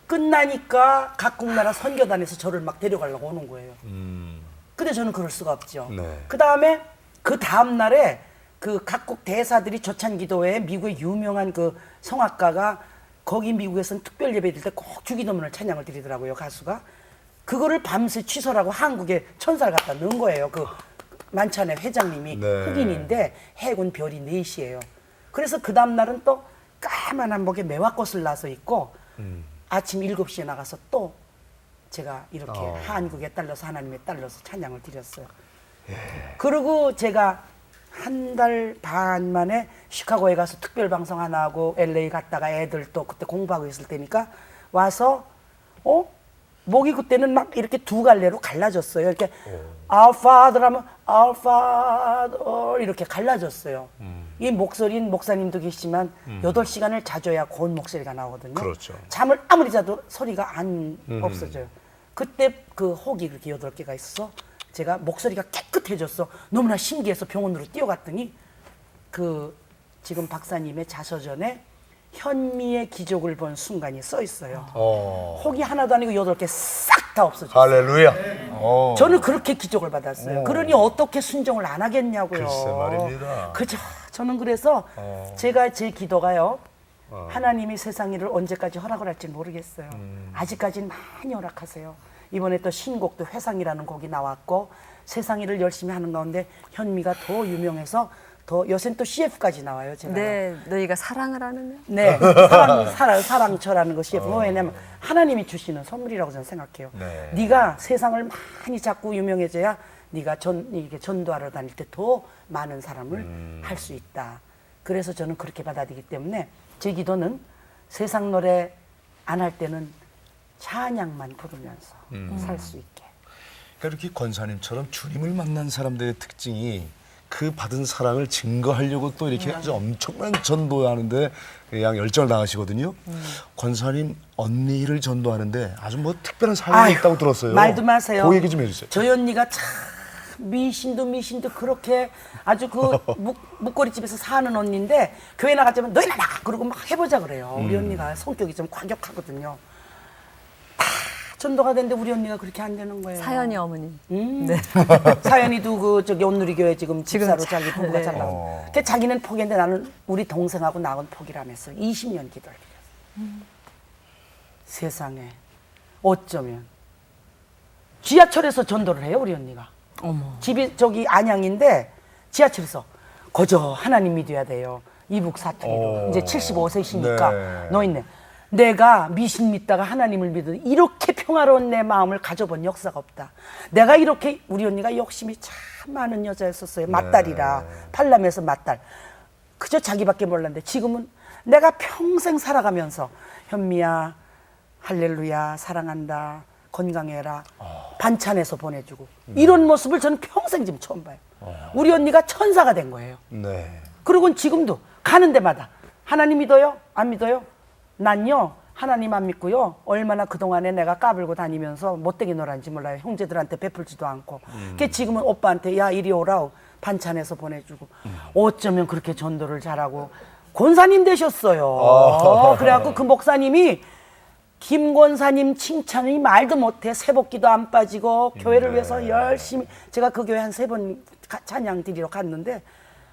끝나니까 각국 나라 선교단에서 저를 막 데려가려고 오는 거예요. 근데 저는 그럴 수가 없죠. 네. 그다음에 그 다음 날에 그 각국 대사들이 조찬기도회에 미국의 유명한 그 성악가가 거기 미국에서는 특별 예배 드릴 때 꼭 주기도문을 찬양을 드리더라고요, 가수가. 그거를 밤새 취소하고 한국에 천사를 갖다 넣은 거예요. 그 만찬의 회장님이 네. 흑인인데 해군 별이 4시예요. 그래서 그 다음 날은 또 까만 한복에 매화꽃을 나서 있고 아침 7시에 나가서 또 제가 이렇게 한국에 딸려서 하나님의 딸려서 찬양을 드렸어요. 그리고 제가 한 달 반 만에 시카고에 가서 특별 방송 하나 하고 LA 갔다가 애들 또 그때 공부하고 있을 때니까 와서 목이 그때는 막 이렇게 두 갈래로 갈라졌어요. 이렇게 Our Father 하면 Our Father 이렇게 갈라졌어요. 이 목소리는 목사님도 계시지만 8시간을 자줘야 고운 목소리가 나오거든요. 그렇죠. 잠을 아무리 자도 소리가 안 없어져요. 그때 그 혹이 그렇게 8개가 있어서 제가 목소리가 깨끗해졌어. 너무나 신기해서 병원으로 뛰어갔더니 그 지금 박사님의 자서전에 현미의 기적을 본 순간이 써 있어요. 혹이 하나도 아니고 8개 싹 다 없어졌어요. 할렐루야. 저는 그렇게 기적을 받았어요. 그러니 어떻게 순종을 안 하겠냐고요. 글쎄 말입니다. 그죠. 저는 그래서 제가 제 기도가요. 하나님이 세상 일을 언제까지 허락을 할지 모르겠어요. 아직까지는 많이 허락하세요. 이번에 또 신곡도 회상이라는 곡이 나왔고 세상 일을 열심히 하는 가운데 현미가 더 유명해서 더 요새는 또 CF까지 나와요. 제가. 네, 너희가 사랑을 하느냐? 네, 사랑처라는 거 CF. 왜냐면 하나님이 주시는 선물이라고 저는 생각해요. 네. 네가 세상을 많이 잡고 유명해져야 네가 이게 전도하러 다닐 때 더 많은 사람을 할 수 있다. 그래서 저는 그렇게 받아들이기 때문에 제 기도는 세상 노래 안 할 때는 찬양만 부르면서 살 수 있게. 그러니까 이렇게 권사님처럼 주님을 만난 사람들의 특징이 그 받은 사랑을 증거하려고 또 이렇게 아주 엄청난 전도하는데 그냥 열정을 당하시거든요. 권사님 언니를 전도하는데 아주 뭐 특별한 사연이 아유, 있다고 들었어요. 말도 마세요. 그 얘기 좀 해주세요. 저희 언니가 참 미신도 그렇게 아주 그 목걸이집에서 사는 언니인데 교회 나갔자면 너희나 나가 그러고 막 해보자 그래요. 우리 언니가 성격이 좀 과격하거든요. 다 전도가 되는데 우리 언니가 그렇게 안 되는 거예요. 사연이 어머니. 네. 사연이도 그 저기 온누리교회 지금 집사로 잘, 자기 부부가 네. 잘 나오고. 그 자기는 포기했는데 나는 우리 동생하고 나온 포기라면서 20년 기도를 드렸어요. 세상에 어쩌면 지하철에서 전도를 해요 우리 언니가. 어머. 집이 저기 안양인데 지하철에서 거저 하나님 믿어야 돼요. 이북 사투리로. 이제 75세시니까 네. 노인네. 내가 미신 믿다가 하나님을 믿는 이렇게 평화로운 내 마음을 가져본 역사가 없다. 내가 이렇게 우리 언니가 욕심이 참 많은 여자였었어요. 맏딸이라 팔남에서 맏딸. 그저 자기밖에 몰랐는데 지금은 내가 평생 살아가면서 현미야 할렐루야 사랑한다 건강해라 반찬해서 보내주고 이런 모습을 저는 평생 지금 처음 봐요. 우리 언니가 천사가 된 거예요. 네. 그리고 지금도 가는 데마다 하나님 믿어요? 안 믿어요? 난요 하나님 안 믿고요 얼마나 그동안에 내가 까불고 다니면서 못되게 놀았는지 몰라요. 형제들한테 베풀지도 않고 그게 지금은 오빠한테 야 이리 오라고 반찬해서 보내주고 어쩌면 그렇게 전도를 잘하고 권사님 되셨어요. 그래갖고 그 목사님이 김 권사님 칭찬이 말도 못해. 새복기도 안 빠지고 교회를 위해서 열심히 제가 그 교회 한 3번 찬양 드리러 갔는데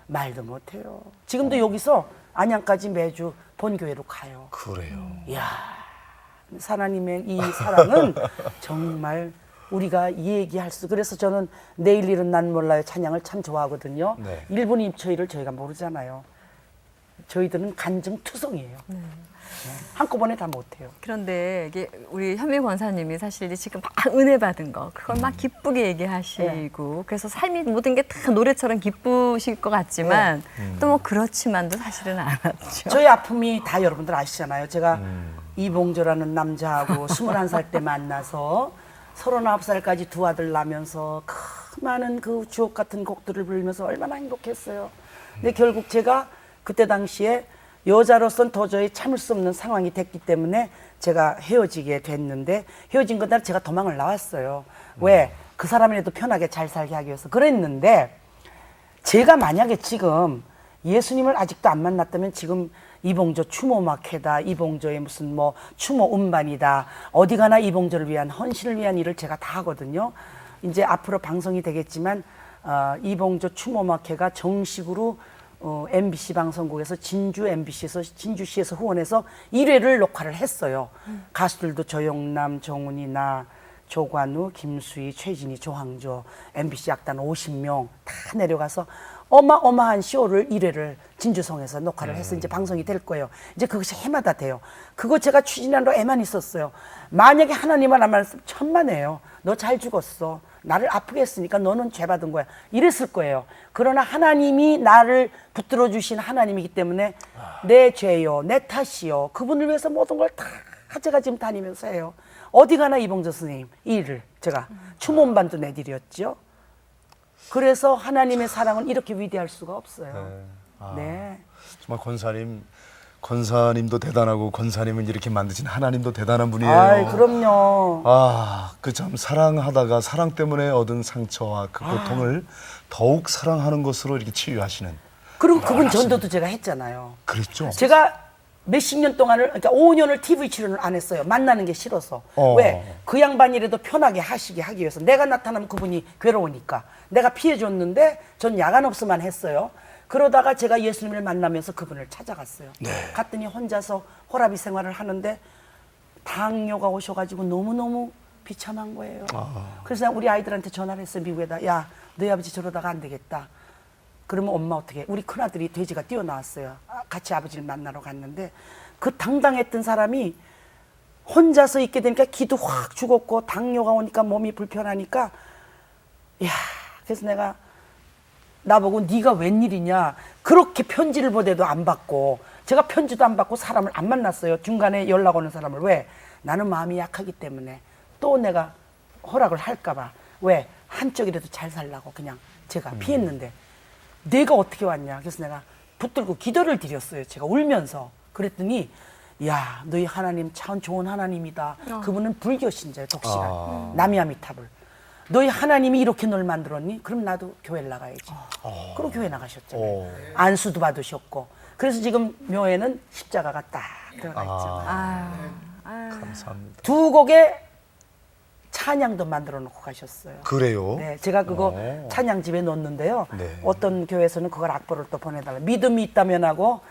말도 못해요. 지금도 여기서 안양까지 매주 본교회로 가요. 그래요. 이야, 하나님의 이 사랑은 정말 우리가 얘기할 수. 그래서 저는 내일 일은 난 몰라요 찬양을 참 좋아하거든요. 네. 1분 2초일을 저희가 모르잖아요. 저희들은 간증투성이에요. 네. 한꺼번에 다 못해요. 그런데 이게 우리 현미 권사님이 사실 이제 지금 막 은혜 받은 거 그걸 막 기쁘게 얘기하시고 그래서 삶이 모든 게 다 노래처럼 기쁘실 것 같지만 또 뭐 그렇지만도 사실은 않았죠. 저희 아픔이 다 여러분들 아시잖아요. 제가 이봉조라는 남자하고 21살 때 만나서 39살까지 2 아들 낳으면서 그 많은 그 주옥 같은 곡들을 부르면서 얼마나 행복했어요. 근데 결국 제가 그때 당시에 여자로서는 도저히 참을 수 없는 상황이 됐기 때문에 제가 헤어지게 됐는데 헤어진 그날 제가 도망을 나왔어요. 왜? 그 사람이라도 편하게 잘 살게 하기 위해서. 그랬는데 제가 만약에 지금 예수님을 아직도 안 만났다면 지금 이봉조 추모막회다, 이봉조의 무슨 뭐 추모 음반이다, 어디 가나 이봉조를 위한 헌신을 위한 일을 제가 다 하거든요. 이제 앞으로 방송이 되겠지만 이봉조 추모막회가 정식으로 MBC 방송국에서 진주 MBC에서 진주시에서 후원해서 1회를 녹화를 했어요. 가수들도 조영남, 정훈이, 나, 조관우, 김수희, 최진희, 조항조, MBC 악단 50명 다 내려가서 어마어마한 쇼를 1회를 진주성에서 녹화를 해서 이제 방송이 될 거예요. 이제 그것이 해마다 돼요. 그거 제가 추진하러 애만 있었어요. 만약에 하나님은 안 말씀 천만에요. 너 잘 죽었어. 나를 아프게 했으니까 너는 죄 받은 거야. 이랬을 거예요. 그러나 하나님이 나를 붙들어 주신 하나님이기 때문에 내 죄요, 내 탓이요. 그분을 위해서 모든 걸 다 제가 지금 다니면서 해요. 어디 가나 이봉조 선생님 이 일을 제가 추모음반도 내드렸죠. 그래서 하나님의 사랑은 이렇게 위대할 수가 없어요. 네. 정말 권사님도 대단하고 권사님은 이렇게 만드신 하나님도 대단한 분이에요. 아이, 그럼요. 그 참 사랑하다가 사랑 때문에 얻은 상처와 그 고통을 더욱 사랑하는 것으로 이렇게 치유하시는. 그리고 그분 전도도 제가 했잖아요. 그랬죠. 제가 몇십 년 동안을, 그러니까 5년을 TV 출연을 안 했어요. 만나는 게 싫어서. 왜? 그 양반이라도 편하게 하시게 하기 위해서. 내가 나타나면 그분이 괴로우니까. 내가 피해줬는데 전 야간 없으만 했어요. 그러다가 제가 예수님을 만나면서 그분을 찾아갔어요. 갔더니 혼자서 호라비 생활을 하는데 당뇨가 오셔가지고 너무너무 비참한 거예요. 그래서 우리 아이들한테 전화를 했어요. 미국에다. 야, 너희 아버지 저러다가 안 되겠다. 그러면 엄마 어떻게 해? 우리 큰아들이 돼지가 뛰어나왔어요. 같이 아버지를 만나러 갔는데 그 당당했던 사람이 혼자서 있게 되니까 기도 확 죽었고 당뇨가 오니까 몸이 불편하니까 야, 그래서 내가 나보고 네가 웬일이냐. 그렇게 편지를 보내도 안 받고 제가 편지도 안 받고 사람을 안 만났어요. 중간에 연락 오는 사람을. 왜? 나는 마음이 약하기 때문에 또 내가 허락을 할까 봐. 왜? 한쪽이라도 잘 살라고 그냥 제가 피했는데 내가 어떻게 왔냐. 그래서 내가 붙들고 기도를 드렸어요. 제가 울면서. 그랬더니 야, 너희 하나님 참 좋은 하나님이다. 그분은 불교 신자예요. 독시가. 나미아미탑을. 너희 하나님이 이렇게 널 만들었니? 그럼 나도 교회를 나가야지. 그럼 교회 나가셨잖아요. 안수도 받으셨고. 그래서 지금 묘에는 십자가가 딱 들어가 있잖아요. 감사합니다. 2곡의 찬양도 만들어 놓고 가셨어요. 그래요? 네, 제가 그거 찬양집에 넣었는데요. 네. 어떤 교회에서는 그걸 악보를 또 보내달라. 믿음이 있다면 하고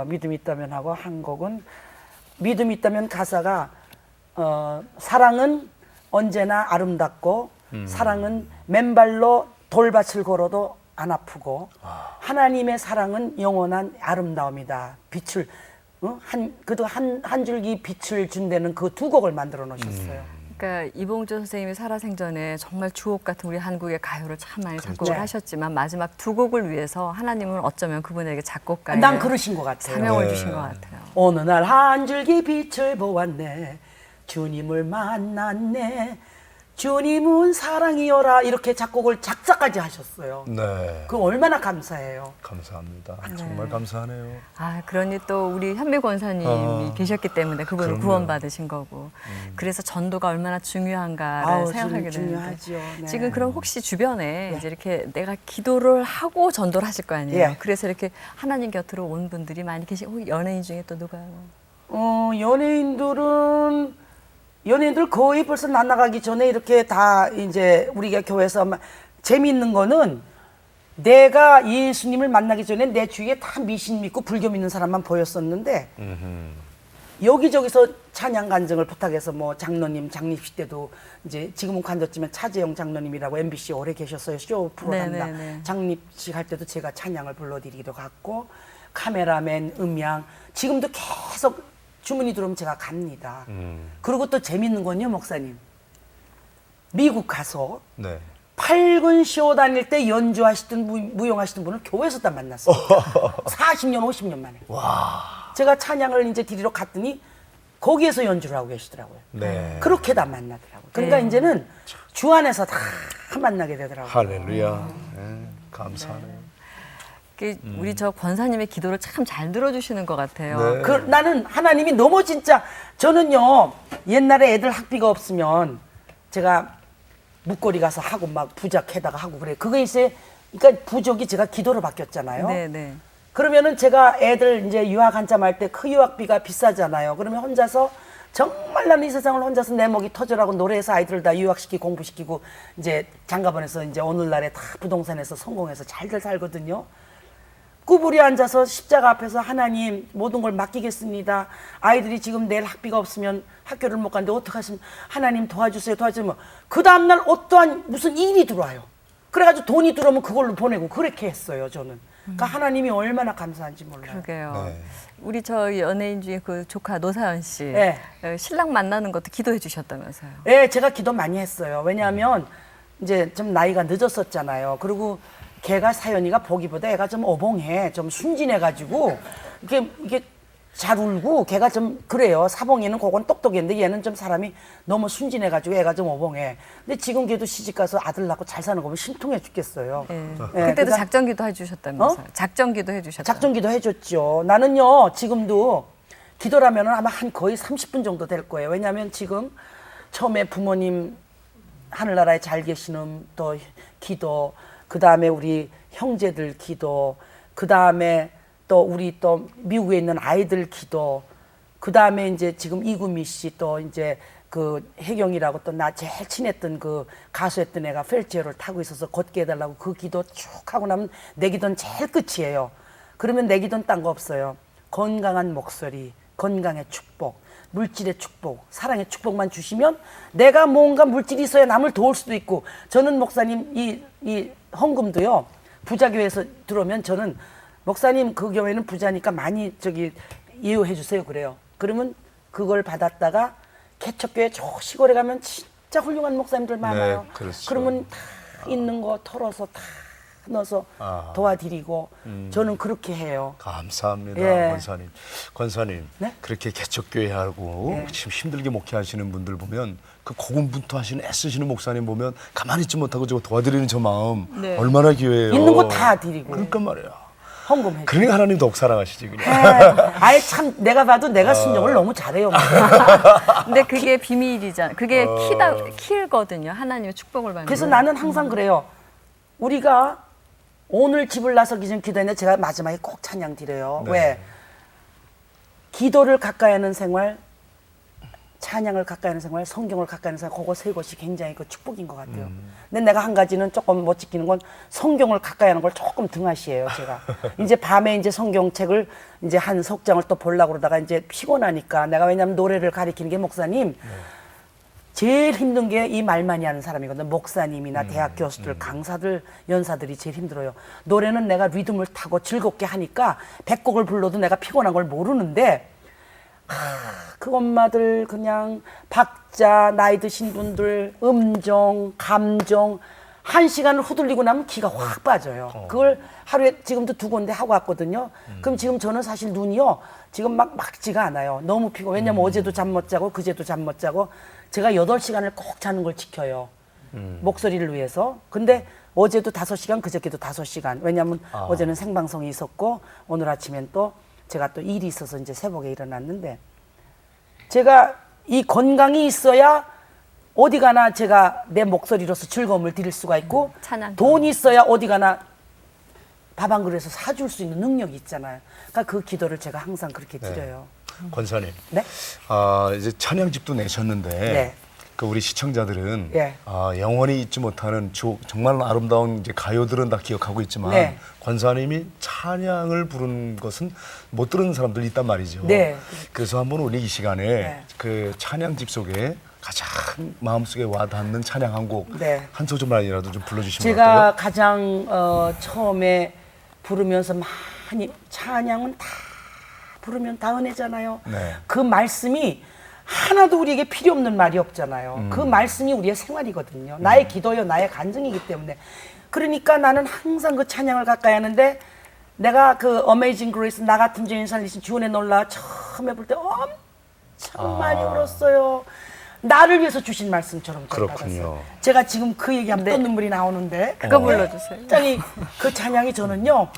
믿음이 있다면 하고 한 곡은 믿음이 있다면 가사가 사랑은 언제나 아름답고 사랑은 맨발로 돌밭을 걸어도 안 아프고 하나님의 사랑은 영원한 아름다움이다. 빛을 그래도 한 줄기 빛을 준다는 그 2곡을 만들어 놓으셨어요. 그러니까 이봉조 선생님이 살아생전에 정말 주옥 같은 우리 한국의 가요를 참 많이 작곡을 네. 하셨지만 마지막 2곡을 위해서 하나님은 어쩌면 그분에게 작곡가의 난 그러신 것 같아요. 사명을 주신 것 같아요. 어느 날 한 줄기 빛을 보았네. 주님을 만났네. 주님은 사랑이여라. 이렇게 작곡을 작사까지 하셨어요. 네. 그 얼마나 감사해요. 감사합니다. 정말 감사하네요. 그러니 또 우리 현미 권사님이 계셨기 때문에 그분을 그럼요. 구원받으신 거고. 그래서 전도가 얼마나 중요한가를 생각하게 되는데. 중요하죠. 네. 지금 그럼 혹시 주변에 이제 이렇게 내가 기도를 하고 전도를 하실 거 아니에요. 예. 그래서 이렇게 하나님 곁으로 온 분들이 많이 계시고 연예인 중에 또 누가요? 연예인들 거의 벌써 나가기 전에 이렇게 다 이제 우리가 교회에서 재미있는 거는 내가 예수님을 만나기 전에 내 주위에 다 미신 믿고 불교 믿는 사람만 보였었는데 여기저기서 찬양 간증을 부탁해서 뭐 장로님 장립식 때도 이제 지금은 관뒀지만 차재영 장로님이라고 MBC 오래 계셨어요. 쇼 프로 담당. 네네네. 장립식 할 때도 제가 찬양을 불러드리기도 갔고 카메라맨 음향 지금도 계속 주문이 들어오면 제가 갑니다. 그리고 또 재밌는 건요 목사님 미국 가서 네. 팔군 쇼 다닐 때 연주하시던 무용하시던 분을 교회에서 다 만났어요. 40년 50년 만에. 제가 찬양을 이제 드리러 갔더니 거기에서 연주를 하고 계시더라고요. 네. 그렇게 다 만나더라고요. 그러니까 이제는 주 안에서 다 만나게 되더라고요. 할렐루야. 감사하네요. 우리 저 권사님의 기도를 참 잘 들어주시는 것 같아요. 네. 나는 하나님이 너무 진짜 저는요 옛날에 애들 학비가 없으면 제가 목걸이 가서 하고 막 부작해다가 하고 그래. 그거 이제 그러니까 부족이 제가 기도로 바뀌었잖아요. 네네. 그러면은 제가 애들 이제 유학 한참 할 때 그 유학비가 비싸잖아요. 그러면 혼자서 정말 나는 이 세상을 혼자서 내 목이 터져라고 노래해서 아이들을 다 유학시키고 공부시키고 이제 장가번에서 이제 오늘날에 다 부동산에서 성공해서 잘들 살거든요. 꾸불이 앉아서 십자가 앞에서 하나님 모든 걸 맡기겠습니다. 아이들이 지금 내일 학비가 없으면 학교를 못 가는데 어떡하시면 하나님 도와주세요. 도와주면 그 다음날 어떠한 무슨 일이 들어와요. 그래가지고 돈이 들어오면 그걸로 보내고 그렇게 했어요. 저는. 그러니까 하나님이 얼마나 감사한지 몰라요. 그러게요. 네. 우리 저 연예인 중에 그 조카 노사연 씨 네. 신랑 만나는 것도 기도해 주셨다면서요. 네, 제가 기도 많이 했어요. 왜냐하면 이제 좀 나이가 늦었었잖아요. 그리고 걔가 사연이가 보기보다 애가 좀 어벙해, 좀 순진해가지고 이게 잘 울고 걔가 좀 그래요. 사봉이는 그건 똑똑했는데 얘는 좀 사람이 너무 순진해가지고 애가 좀 어벙해. 근데 지금 걔도 시집가서 아들 낳고 잘 사는 거 보면 심통해 죽겠어요. 예. 예, 그때도 그러니까 작전기도 해주셨다면서요. 작전기도 해주셨다. 작전기도 해줬죠. 나는요 지금도 기도라면 아마 한 거의 30분 정도 될 거예요. 왜냐하면 지금 처음에 부모님 하늘나라에 잘 계시는 또 기도, 그 다음에 우리 형제들 기도, 그 다음에 또 우리 또 미국에 있는 아이들 기도, 그 다음에 이제 지금 이구미 씨 또 이제 그 혜경이라고 또 나 제일 친했던 그 가수했던 애가 휠체어를 타고 있어서 걷게 해달라고 그 기도 쭉 하고 나면 내 기도는 제일 끝이에요. 그러면 내 기도는 딴 거 없어요. 건강한 목소리, 건강의 축복, 물질의 축복, 사랑의 축복만 주시면 내가 뭔가 물질이 있어야 남을 도울 수도 있고. 저는 목사님 이 헌금도요 부자교회에서 들어오면 저는 목사님 그 교회는 부자니까 많이 저기 예우해 주세요 그래요. 그러면 그걸 받았다가 개척교회 저 시골에 가면 진짜 훌륭한 목사님들 많아요. 네, 그렇죠. 그러면 다 있는 거 털어서 다 넣어서 아. 도와드리고 저는 그렇게 해요. 감사합니다, 예. 권사님. 권사님, 네? 그렇게 개척교회하고 지금 힘들게 목회하시는 분들 보면 그 고군분투하시는 애쓰시는 목사님 보면 가만히 있지 못하고 저거 도와드리는 저 마음 네. 얼마나 귀해요. 있는 거 다 드리고 그러니까 말이야. 헌금해. 그러니까 하나님 더욱 사랑하시지 그냥. 아예 참 내가 봐도 내가 순종을 너무 잘해요. 근데 그게 비밀이잖아. 그게 키거든요. 하나님의 축복을 받는. 그래서 나는 항상 그래요. 우리가 오늘 집을 나서기 전 기도했는데 제가 마지막에 꼭 찬양 드려요. 네. 왜? 기도를 가까이 하는 생활, 찬양을 가까이 하는 생활, 성경을 가까이 하는 생활, 그거 세 것이 굉장히 그 축복인 것 같아요. 근데 내가 한 가지는 조금 못 지키는 건 성경을 가까이 하는 걸 조금 등하시해요, 제가. 이제 밤에 이제 성경책을 이제 한 석 장을 또 보려고 그러다가 이제 피곤하니까 내가 왜냐면 노래를 가리키는 게 목사님, 제일 힘든 게 이 말 많이 하는 사람이거든. 목사님이나 대학 교수들, 강사들, 연사들이 제일 힘들어요. 노래는 내가 리듬을 타고 즐겁게 하니까 100곡을 불러도 내가 피곤한 걸 모르는데 그 엄마들 그냥 박자, 나이 드신 분들, 음정, 감정 1시간을 후들리고 나면 기가 확 빠져요. 그걸 하루에 지금도 2군데 하고 왔거든요. 그럼 지금 저는 사실 눈이요. 지금 막 막지가 않아요. 너무 피곤. 왜냐면 어제도 잠 못 자고 그제도 잠 못 자고 제가 8시간을 꼭 자는 걸 지켜요. 목소리를 위해서. 근데 어제도 5시간, 그저께도 5시간. 왜냐면 어제는 생방송이 있었고 오늘 아침엔 또 제가 또 일이 있어서 이제 새벽에 일어났는데 제가 이 건강이 있어야 어디 가나 제가 내 목소리로서 즐거움을 드릴 수가 있고 찬양. 돈이 있어야 어디 가나 밥 한 그릇에서 사줄 수 있는 능력이 있잖아요. 그러니까 그 기도를 제가 항상 그렇게 드려요. 권사님. 네? 이제 찬양집도 내셨는데 네. 그 우리 시청자들은 네. 영원히 잊지 못하는 정말 아름다운 이제 가요들은 다 기억하고 있지만 네. 권사님이 찬양을 부른 것은 못 들은 사람들 있단 말이죠. 네. 그래서 한번 우리 이 시간에 네. 그 찬양집 속에 가장 마음속에 와닿는 찬양 한 곡 네. 한 소절만이라도 좀 불러주시면 제가 어때요? 가장 처음에 부르면서 많이 찬양은 다 부르면 다 은혜잖아요. 네. 그 말씀이 하나도 우리에게 필요 없는 말이 없잖아요. 그 말씀이 우리의 생활이거든요. 나의 기도요, 나의 간증이기 때문에. 그러니까 나는 항상 그 찬양을 가까이 하는데 내가 그 어메이징 그레이스 나 같은 죄인 살리신 주은혜 놀라 처음 해볼 때 엄청 많이 울었어요. 나를 위해서 주신 말씀처럼 저를 그렇군요. 받았어요. 제가 지금 그 얘기하면 또 눈물이 나오는데 그거 불러주세요. 굉장히 그 찬양이 저는요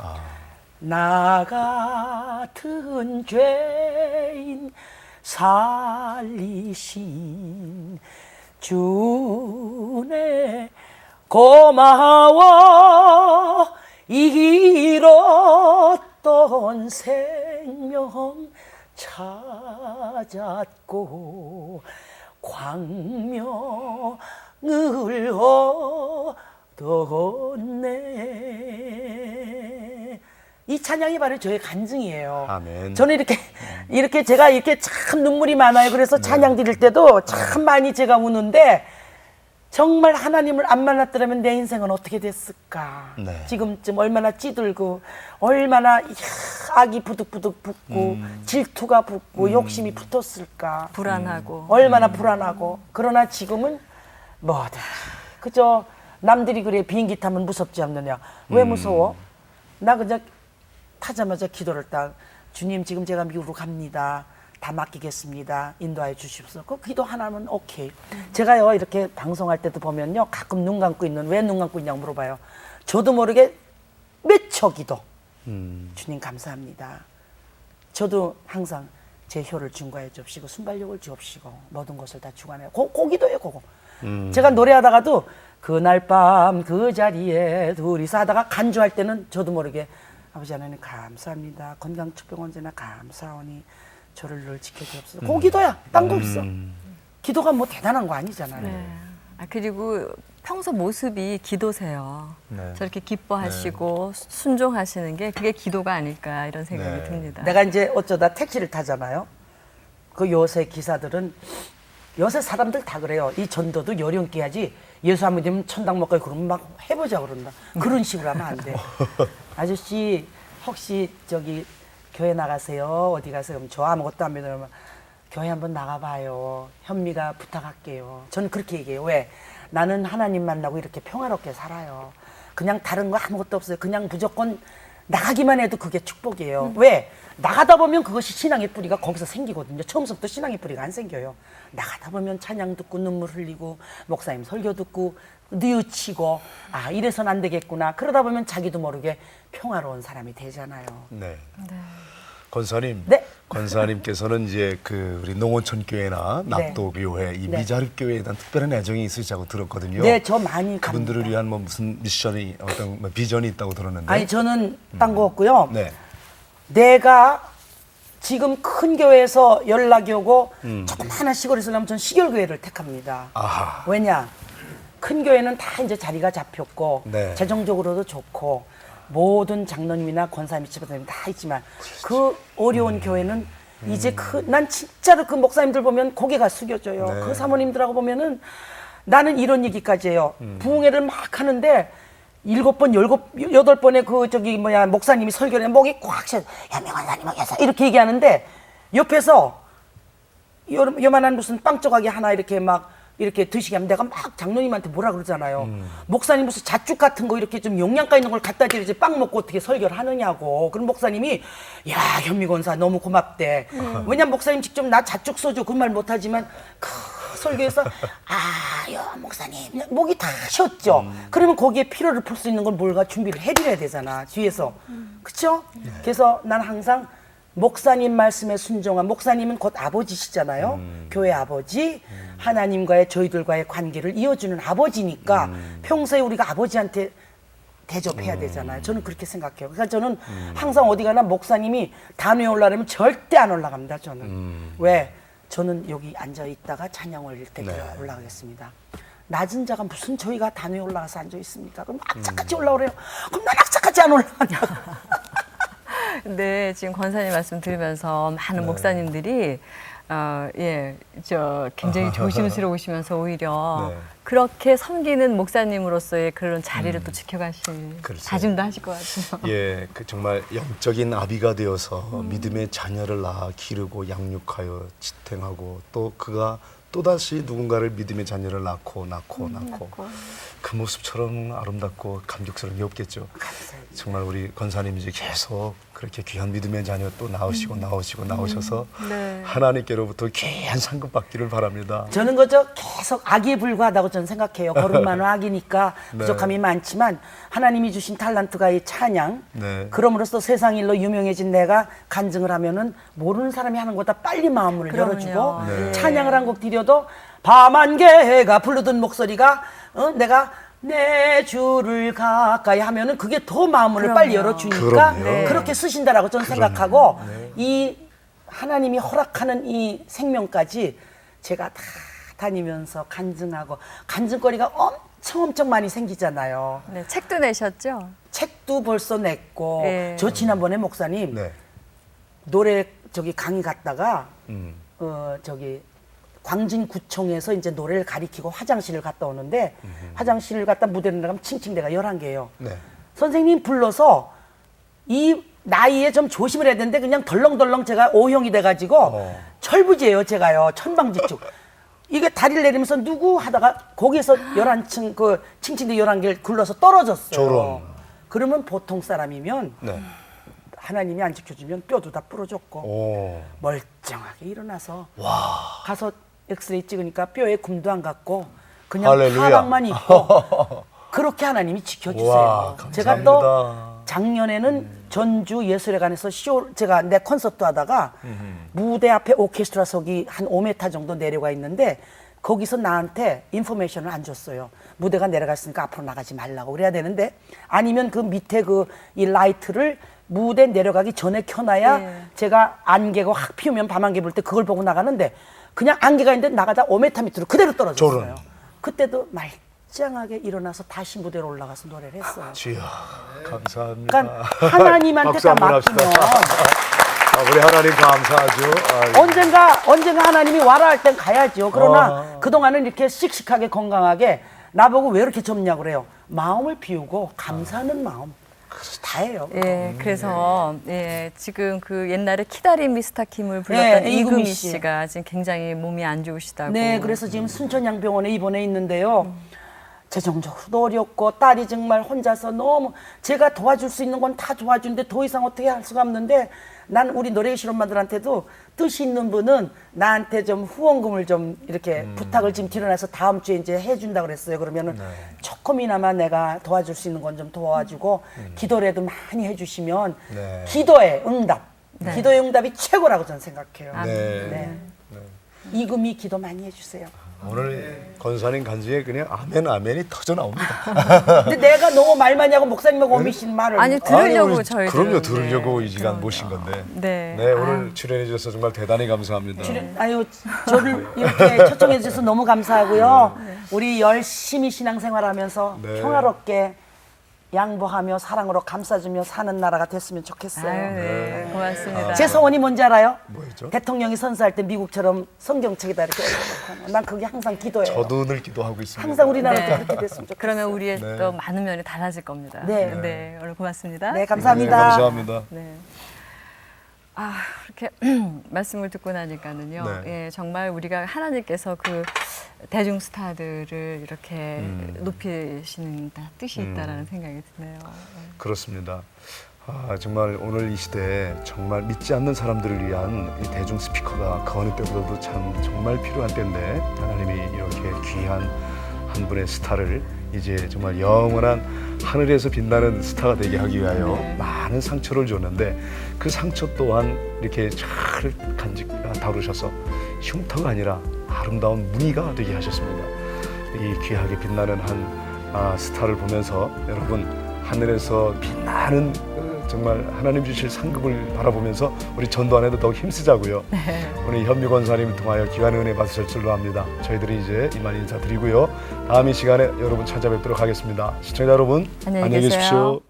나 같은 죄인 살리신 주네 고마워 잃었던 생명 찾았고 광명을 얻었네. 이 찬양이 바로 저의 간증이에요. 아멘. 저는 이렇게 제가 이렇게 참 눈물이 많아요. 그래서 찬양 드릴 때도 참 많이 제가 우는데 정말 하나님을 안 만났더라면 내 인생은 어떻게 됐을까? 네. 지금쯤 얼마나 찌들고 얼마나 악이 부득부득 붙고 질투가 붙고 욕심이 붙었을까? 불안하고. 얼마나 불안하고. 그러나 지금은 뭐든 그저 남들이 그래 비행기 타면 무섭지 않느냐. 왜 무서워? 나 그냥 타자마자 기도를 딱 주님 지금 제가 미국으로 갑니다. 다 맡기겠습니다. 인도하여 주십시오. 그 기도 하나면 오케이. 제가요 이렇게 방송할 때도 보면요 가끔 눈 감고 있는 왜 눈 감고 있냐고 물어봐요. 저도 모르게 맺혀 기도. 주님 감사합니다. 저도 항상 제 혀를 중과해 주옵시고 순발력을 주옵시고 모든 것을 다 주관해요. 그 기도예요 그거. 제가 노래하다가도 그날 밤 그 자리에 둘이서 하다가 간주할 때는 저도 모르게 아버지 하나님 감사합니다. 건강축복 언제나 감사하오니 저를 늘 지켜주옵소서. 그 기도야. 딴 거 없어. 기도가 뭐 대단한 거 아니잖아요. 네. 그리고 평소 모습이 기도세요. 네. 저렇게 기뻐하시고 순종하시는 게 그게 기도가 아닐까 이런 생각이 네. 듭니다. 내가 이제 어쩌다 택시를 타잖아요. 그 요새 기사들은 요새 사람들 다 그래요. 이 전도도 요령있게 해야지 예수 안 믿으면 천당 못 가요. 그러면 막 해보자 그런다. 그런 식으로 하면 안 돼. 아저씨 혹시 저기 교회 나가세요? 어디 가세요? 그럼 저 아무것도 안 믿으면 교회 한번 나가봐요. 현미가 부탁할게요. 저는 그렇게 얘기해요. 왜? 나는 하나님 만나고 이렇게 평화롭게 살아요. 그냥 다른 거 아무것도 없어요. 그냥 무조건 나가기만 해도 그게 축복이에요. 왜? 나가다 보면 그것이 신앙의 뿌리가 거기서 생기거든요. 처음부터 신앙의 뿌리가 안 생겨요. 나가다 보면 찬양 듣고 눈물 흘리고 목사님 설교 듣고 뉘우치고 아 이래선 안 되겠구나. 그러다 보면 자기도 모르게 평화로운 사람이 되잖아요. 네. 권사님, 네. 권사님께서는 이제 그 우리 농어촌 교회나 낙도교회, 이 네. 미자립 교회에 대한 특별한 애정이 있으시다고 들었거든요. 네, 저 많이 그분들을 갑니다. 위한 뭐 무슨 미션이 어떤 뭐 비전이 있다고 들었는데. 아니 저는 딴 거 없고요. 네. 내가 지금 큰 교회에서 연락이 오고 조그마한 시골에 있으려면 전 시골교회를 택합니다. 아하. 왜냐? 큰 교회는 다 이제 자리가 잡혔고 네. 재정적으로도 좋고 모든 장로님이나 권사님, 집사님 다 있지만 그 어려운 교회는 이제 난 진짜로 그 목사님들 보면 고개가 숙여져요. 네. 그 사모님들하고 보면은 나는 이런 얘기까지 해요. 부흥회를 막 하는데 7번, 8번의 그 저기 뭐야 목사님이 설교를 해 목이 꽉 차. 현명한 사님께서 이렇게 얘기하는데 옆에서 요만한 무슨 빵 조각이 하나 이렇게 막 이렇게 드시게 하면 내가 막 장로님한테 뭐라 그러잖아요. 목사님 무슨 잣죽 같은 거 이렇게 좀 영양가 있는 걸 갖다 드리지 빵 먹고 어떻게 설교를 하느냐고. 그럼 목사님이 야 현미 권사 너무 고맙대. 왜냐면 목사님 직접 나 잣죽 소주 그 말 못하지만 그 설교에서 아요 목사님 목이 다 쉬었죠. 그러면 거기에 피로를 풀 수 있는 걸 뭘가 준비를 해드려야 되잖아 뒤에서. 그쵸? 그래서 난 항상 목사님 말씀에 순종한 목사님은 곧 아버지시잖아요. 교회 아버지, 하나님과의 저희들과의 관계를 이어주는 아버지니까 평소에 우리가 아버지한테 대접해야 되잖아요. 저는 그렇게 생각해요. 그러니까 저는 항상 어디 가나 목사님이 단위에 올라가면 절대 안 올라갑니다. 저는. 왜? 저는 여기 앉아 있다가 찬양 올릴 때 올라가겠습니다. 낮은 자가 무슨 저희가 단위에 올라가서 앉아 있습니까? 그럼 악착같이 올라오래요. 그럼 난 악착같이 안 올라가냐? 네, 지금 권사님 말씀 들으면서 많은 목사님들이 굉장히 조심스러우시면서 오히려 네. 그렇게 섬기는 목사님으로서의 그런 자리를 또 지켜가실 그렇죠. 다짐도 하실 것 같아요. 예, 그 정말 영적인 아비가 되어서 믿음의 자녀를 낳아 기르고 양육하여 지탱하고 또 그가 또다시 누군가를 믿음의 자녀를 낳고 그 모습처럼 아름답고 감격스러운 게 없겠죠. 정말 우리 권사님 이제 계속 그렇게 귀한 믿음의 자녀 또 나오셔서 네. 하나님께로부터 귀한 상급 받기를 바랍니다. 저는 그저 계속 악에 불과하다고 저는 생각해요. 거룩만은 악이니까 네. 부족함이 많지만 하나님이 주신 탈란트가 이 찬양. 네. 그럼으로써 세상 일로 유명해진 내가 간증을 하면은 모르는 사람이 하는 것보다 빨리 마음을 그럼요. 열어주고 네. 찬양을 한 곡 드려도 밤안개가 부르던 목소리가 내가 내 주를 가까이 하면은 그게 더 마음을 그럼요. 빨리 열어주니까 그럼요. 네. 그렇게 쓰신다라고 저는 생각하고 이 하나님이 허락하는 이 생명까지 제가 다 다니면서 간증하고 간증거리가 엄청 많이 생기잖아요. 네, 책도 내셨죠? 책도 벌써 냈고 네. 저 지난번에 목사님 네. 노래 강의 갔다가 음. 광진구청에서 이제 노래를 가리키고 화장실을 갔다 오는데 화장실을 갔다 무대를 나가면 칭칭대가 11개예요. 네. 선생님 불러서 이 나이에 좀 조심을 해야 되는데 그냥 덜렁덜렁 제가 O형이 돼가지고 철부지예요. 제가요. 천방지축. 이게 다리를 내리면서 누구 하다가 거기에서 11층 그 칭칭대 11개를 굴러서 떨어졌어요. 저런. 그러면 보통 사람이면 네. 하나님이 안 지켜주면 뼈도 다 부러졌고 오. 멀쩡하게 일어나서 가서 엑스레이 찍으니까 뼈에 굼도 안 갔고 그냥 할렐루야. 타박만 있고 그렇게 하나님이 지켜주세요. 와, 제가 감사합니다. 또 작년에는 전주 예술회관에서 제가 내 콘서트 하다가 무대 앞에 오케스트라석이 한 5m 정도 내려가 있는데 거기서 나한테 인포메이션을 안 줬어요. 무대가 내려갔으니까 앞으로 나가지 말라고 그래야 되는데 아니면 그 밑에 이 라이트를 무대 내려가기 전에 켜놔야 네. 제가 안개가 확 피우면 밤안개 불 때 그걸 보고 나가는데 그냥 안개가 있는데 나가다 5m 밑으로 그대로 떨어졌어요. 저런. 그때도 말짱하게 일어나서 다시 무대로 올라가서 노래를 했어요. 주여 감사합니다. 그러니까 하나님한테 박수 다 한번 합시다. 맡기면 우리 하나님 감사하죠. 아이고. 언젠가 하나님이 와라 할 땐 가야죠. 그러나 어. 그동안은 이렇게 씩씩하게 건강하게 나보고 왜 이렇게 젊냐고 그래요. 마음을 비우고 감사하는 마음. 다예요. 예, 그래서 지금 그 옛날에 키다린 미스터 킴을 불렀던 네, 이금희 이금희 씨. 씨가 지금 굉장히 몸이 안 좋으시다고. 네, 그래서 지금 순천향병원에 입원해 있는데요. 재정적으로도 어렵고 딸이 정말 혼자서 너무 제가 도와줄 수 있는 건 다 도와주는데 더 이상 어떻게 할 수가 없는데 난 우리 노래 실험마들한테도 뜻이 있는 분은 나한테 좀 후원금을 좀 이렇게 부탁을 지금 드러내서 다음 주에 이제 해준다 그랬어요. 그러면은 조금이나마 내가 도와줄 수 있는 건 좀 도와주고 기도라도 많이 해주시면 네. 기도의 응답, 네. 기도의 응답이 최고라고 저는 생각해요. 네. 네. 이금희 기도 많이 해주세요. 오늘 권사님 간증에 그냥 아멘 아멘이 터져 나옵니다. 근데 내가 너무 말 많이 하고 목사님하고 오미신 말을 아니 들으려고 우리 저희들 그럼요 들으려고 이 시간 모신 건데. 네. 네 오늘 출연해 주셔서 정말 대단히 감사합니다. 아유 저를 이렇게 초청해 주셔서 너무 감사하고요. 우리 열심히 신앙생활하면서 네. 평화롭게 양보하며 사랑으로 감싸주며 사는 나라가 됐으면 좋겠어요. 아유, 네. 고맙습니다. 제 소원이 뭔지 알아요? 뭐였죠? 대통령이 선서할 때 미국처럼 성경책에다 이렇게 올려놓고 난 그게 항상 기도예요. 저도 늘 기도하고 있습니다. 항상 우리나라도 네. 그렇게 됐으면 좋겠어요. 그러면 우리의 네. 또 많은 면이 달라질 겁니다. 네. 오늘 고맙습니다. 네, 감사합니다. 네, 감사합니다. 네. 아, 이렇게 말씀을 듣고 나니까는요. 네. 예, 정말 우리가 하나님께서 그 대중 스타들을 이렇게 높이시는 뜻이 있다라는 생각이 드네요. 그렇습니다. 정말 오늘 이 시대에 정말 믿지 않는 사람들을 위한 이 대중 스피커가 그 어느 때보다도 참 정말 필요한 때인데 하나님이 이렇게 귀한 한 분의 스타를 이제 정말 영원한 하늘에서 빛나는 스타가 되게 하기 위하여 많은 상처를 줬는데 그 상처 또한 이렇게 잘 다루셔서 흉터가 아니라 아름다운 무늬가 되게 하셨습니다. 이 귀하게 빛나는 한 스타를 보면서 여러분 하늘에서 빛나는 정말 하나님 주실 상급을 바라보면서 우리 전도 안에도 더욱 힘쓰자고요. 오늘 현미 권사님을 통하여 귀한 은혜 받으실 줄로 압니다. 저희들이 이제 이만 인사드리고요. 다음 이 시간에 여러분 찾아뵙도록 하겠습니다. 시청자 여러분 안녕히 계세요. 계십시오.